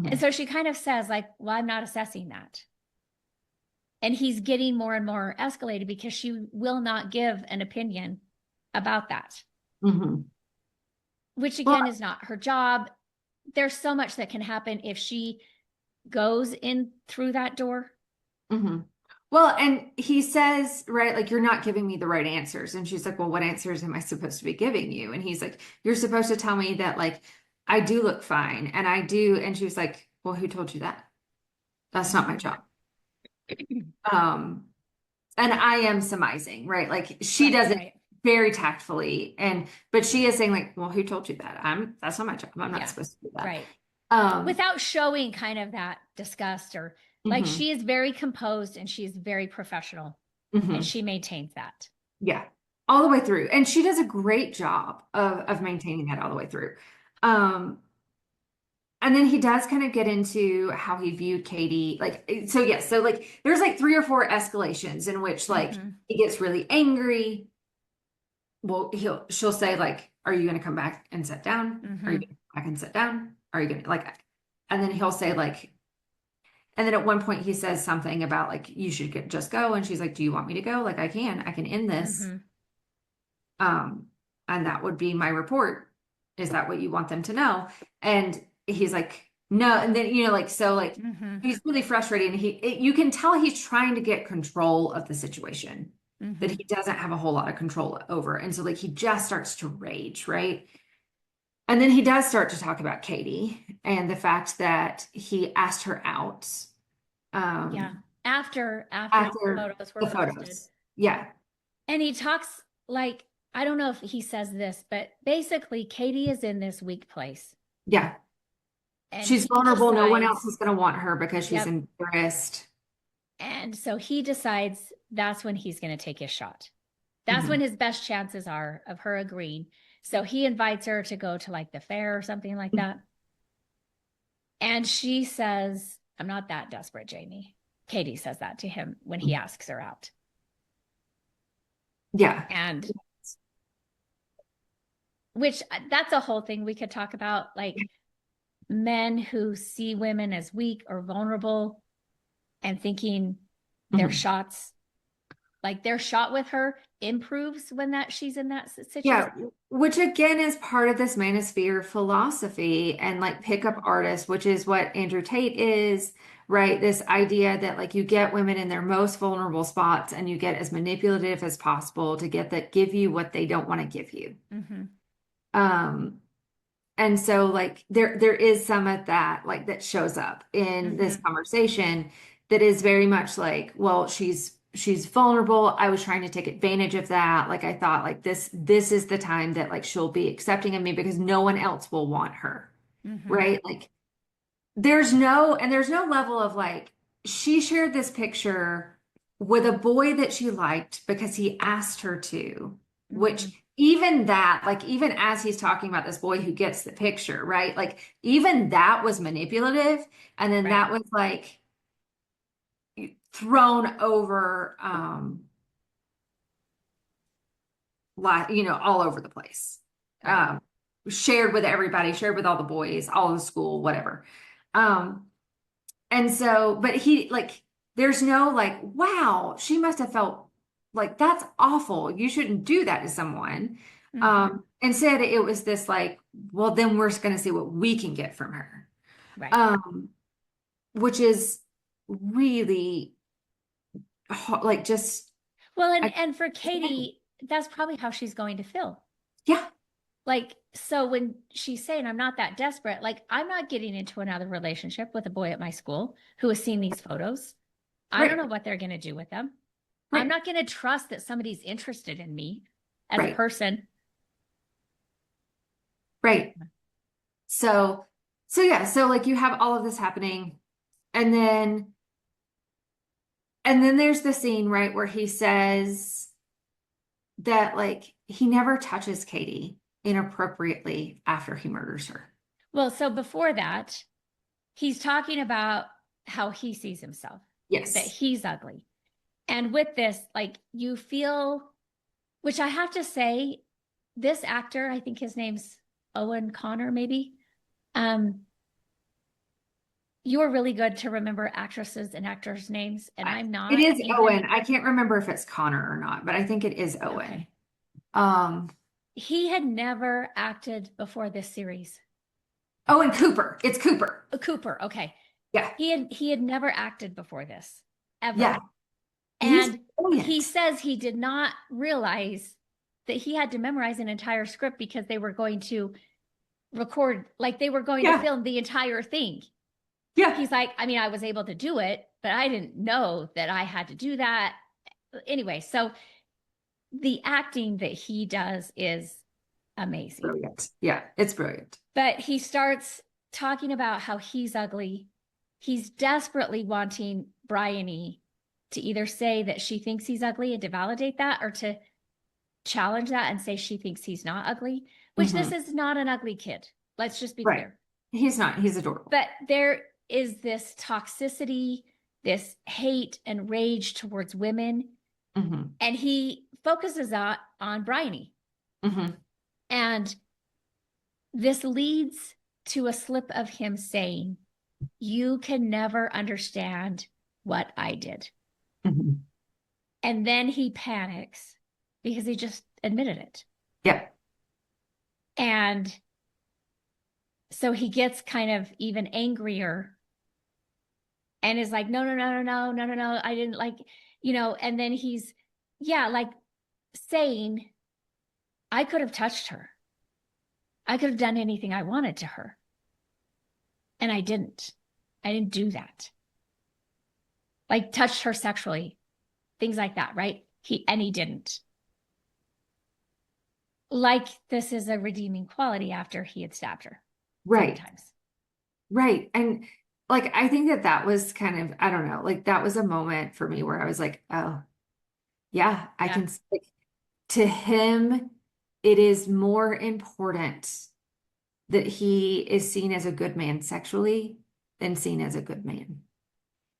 And mhm, so she kind of says, like, well, I'm not assessing that. And he's getting more and more escalated because she will not give an opinion about that, Hmm. which Well, again is not her job. There's so much that can happen if she goes in through that door. hmm. Well, and he says, right, like, you're not giving me the right answers. And she's like, well, what answers am I supposed to be giving you? And he's like, you're supposed to tell me that, like, I do look fine and I do. And she was like, well, who told you that? That's not my Mm-hmm. job. Um, and I am surmising, right? Like, she Right, does it right. very tactfully. But she is saying, like, well, who told you that? That's not my job. I'm not Yeah, supposed to do that. right. Um, Without showing kind of that disgust or like mhm, she is very composed and she's very professional and mhm. she maintains that. Yeah, all the way through. And she does a great job of maintaining that all the way through. Um, and then he does kind of get into how he viewed Katie. Like, so yes, so like there's like three or four escalations in which like Mm-hmm. he gets really angry. Well, she'll say, like, are you gonna come back and sit down? Are you Mm-hmm. gonna come back and sit down? Are you gonna like, and then he'll say, like, and then at one point he says something about like you should just go. And she's like, do you want me to go? Like, I can end this. Mm-hmm. Um, and that would be my report. Is that what you want them to know? And he's like, no. And then, like, so like Mm-hmm. he's really frustrated. And you can tell he's trying to get control of the situation that Mm-hmm. he doesn't have a whole lot of control over. And so like he just starts to rage, right? And then he does start to talk about Katie and the fact that he asked her out Yeah. um After the after photos were the posted. photos. Yeah. And he talks like, I don't know if he says this, but basically Katie is in this weak place. Yeah. And She's he vulnerable. No one else decides, is going to want her because she's yep. embarrassed. And so he decides that's when he's going to take his shot. That's Hmm. when his best chances are of her agreeing. So he invites her to go to like the fair or something like that. And she says, I'm not that desperate, Jamie. Katie says that to him when he asks her out. Yeah. And which that's a whole thing we could talk about, like men who see women as weak or vulnerable and thinking their Hmm. shots, like their shot with her improves when that she's in that Yeah. situation. Which again is part of this manosphere philosophy and like pickup artists, which is what Andrew Tate is, right? This idea that like you get women in their most vulnerable spots and you get as manipulative as possible to give you what they don't want to give you. Mm-hmm. Um, And so like there is some of that like that shows up in this Mm-hmm. conversation that is very much like, well, she's vulnerable. I was trying to take advantage of that. Like I thought like this is the time that like she'll be accepting of me because no one else will want her. Mm-hmm. Right? Like there's no level of like she shared this picture with a boy that she liked because he asked her to, which Mm-hmm. even that, like even as he's talking about this boy who gets the picture, right? Like even that was manipulative. And then Right. that was like thrown over like, all over the place. Right. Um, shared with everybody, shared with all the boys, all the school, whatever. Um, And so, but there's no like, wow, she must have felt like that's awful. You shouldn't do that to someone. Mm-hmm. Instead, it was this like, well, then we're just going to see what we can get from her. Right. Um, which is really like just, Well, I, and for Katie, that's probably how she's going to feel. yeah, Like, so when she's saying, I'm not that desperate, like, I'm not getting into another relationship with a boy at my school who has seen these photos. I don't right, know what they're going to do with them. I'm right, not going to trust that somebody's interested in me as a right, person. right. So, so yeah, so like you have all of this happening, and then there's the scene, right, where he says that like he never touches Katie inappropriately after he murders her. Well, so before that, he's talking about how he sees himself, that Yes. he's ugly. And with this, like, you feel, which I have to say, this actor, I think his name's Owen Connor, maybe. Um, you're really good to remember actresses and actors' names, and I'm It not is even. Owen. I can't remember if it's Connor or not, but I think it is Owen. Okay. Um, He had never acted before this series. Owen Cooper. It's Cooper. Cooper, okay. Yeah. He had never acted before this, Yeah. ever. He's And he brilliant. says he did not realize that he had to memorize an entire script because they were going to record, like they were going to Yeah. film the entire thing. Yeah. He's like, I mean, I was able to do it, but I didn't know that I had to do that. Anyway, so the acting that he does is amazing. Brilliant. Yeah. It's brilliant. But he starts talking about how he's ugly. He's desperately wanting Bryony to either say that she thinks he's ugly and to validate that, or to challenge that and say she thinks he's not ugly, which this Hmm. is not an ugly kid. Let's just be Right. clear. He's not. He's adorable. But there is this toxicity, this hate and rage towards women. Hmm. And he focuses on Bryony. Hmm. And this leads to a slip of him saying, "You can never understand what I did." Hmm. And then he panics because he just admitted it. Yeah. And so he gets kind of even angrier and is like, no, no, no, no, no, no, no, no. I didn't like, and then he's, yeah, like saying, I could have touched her. I could have done anything I wanted to her. And I didn't. I didn't do that. Like touched her sexually, things like that, right? He didn't. Like this is a redeeming quality after he had stabbed her 7 Right. times. Right. And like, I think that that was kind of, I don't know, like that was a moment for me where I was like, oh, yeah, I Yeah. can, like, to him, it is more important that he is seen as a good man sexually than seen as a good man.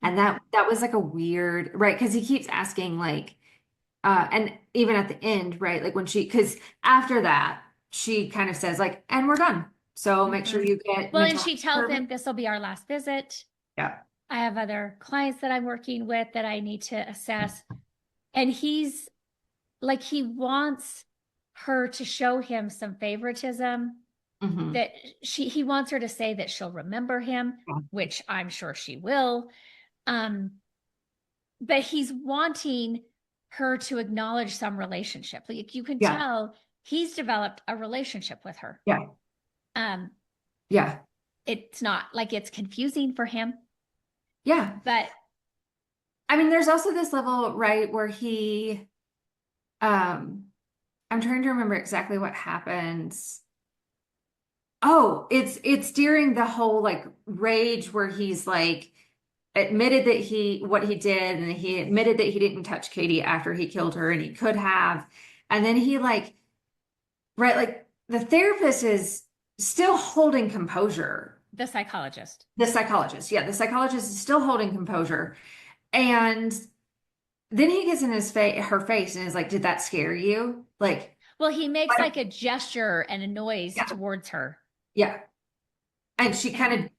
And Mm-hmm. that was like a weird, right? Because he keeps asking like, and even at the end, right? Like when she, because after that, she kind of says like, and we're done. So make Mm-hmm. sure you get Well, and mental she health tells service. him this will be our last visit. Yeah. I have other clients that I'm working with that I need to assess. And he's like, he wants her to show him some favoritism, Hmm. that he wants her to say that she'll remember him, Yeah. which I'm sure she will. Um, but he's wanting her to acknowledge some relationship. Like you can Yeah. tell he's developed a relationship with her. Yeah. Um, Yeah. it's not like it's confusing for him, Yeah. but I mean, there's also this level, right, where he, um, I'm trying to remember exactly what happens. Oh, it's during the whole like rage where he's like admitted that he what he did, and he admitted that he didn't touch Katie after he killed her and he could have. And then he like, right, like the therapist is still holding composure. the psychologist. The psychologist, yeah, the psychologist is still holding composure. And then he gets in his face, her face, and is like, "Did that scare you?" Like, Well, he makes what? like a gesture and a noise Yeah, towards her. yeah. And she kind And of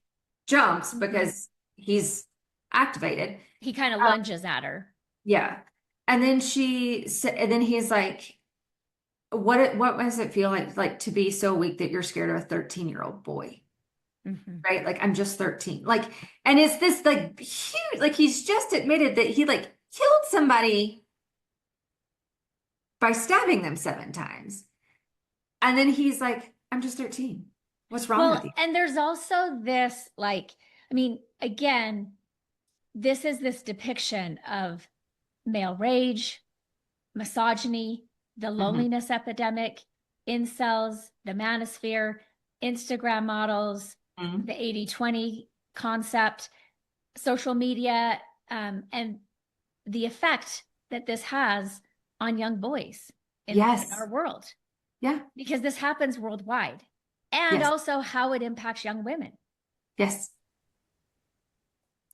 jumps mhm, because he's activated. he kind of Uh, lunges at her. yeah. And then and then he's like, what does it feel like to be so weak that you're scared of a 13-year-old boy?" Mhm. Right? Like, I'm just 13. Like, and it's this like huge, like he's just admitted that he like killed somebody by stabbing them 7 times. And then he's like, "I'm just 13. What's wrong with Well, you?" and there's also this like, I mean, again, this is this depiction of male rage, misogyny, the Hmm. loneliness epidemic, incels, the manosphere, Instagram models, Hmm. the 80-20 concept, social media, and the effect that this has on young boys in our Yes. world, Yeah. because this happens worldwide, and Yes. also how it impacts young women. Yes.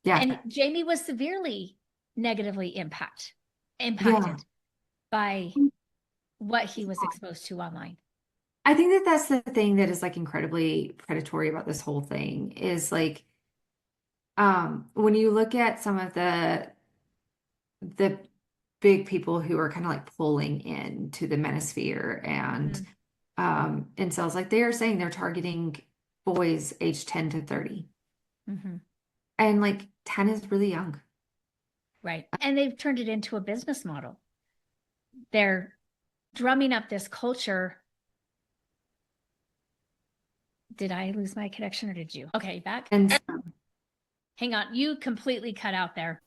Yeah. And Jamie was severely negatively Yeah. impacted by what he was exposed to online. I think that that's the thing that is like incredibly predatory about this whole thing is like When you look at some of the big people who are kind of like pulling in to the manosphere Mm-hmm. and cells, like they are saying they're targeting boys aged 10 to 30. Mm-hmm. And like 10 is really young. Right. And they've turned it into a business model. They're drumming up this culture. Did I lose my connection or did you? Okay, back. And Hang on. You completely cut out there.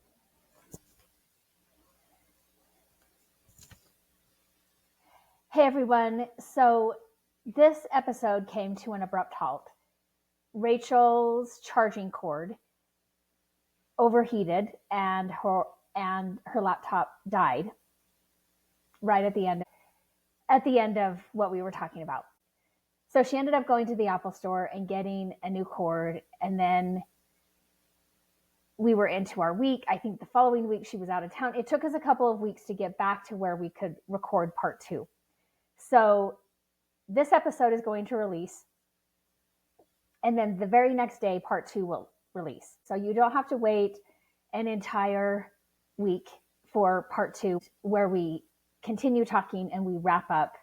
Hey, everyone. So this episode came to an abrupt halt. Rachel's charging cord overheated and her laptop died right at the end of what we were talking about. So she ended up going to the Apple store and getting a new cord, and then we were into our week. I think the following week she was out of town. It took us a couple of weeks to get back to where we could record part 2. So this episode is going to release, and then the very next day part 2 will release. So you don't have to wait an entire week for part 2, where we continue talking and we wrap up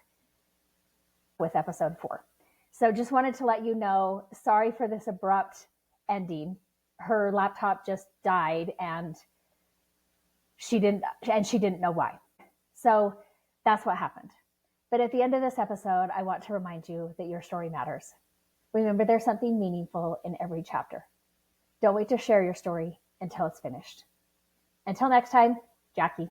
with episode 4. So just wanted to let you know, sorry for this abrupt ending. Her laptop just died and she didn't know why. So that's what happened. But at the end of this episode, I want to remind you that your story matters. Remember, there's something meaningful in every chapter. Don't wait to share your story until it's finished. Until next time, Jackie.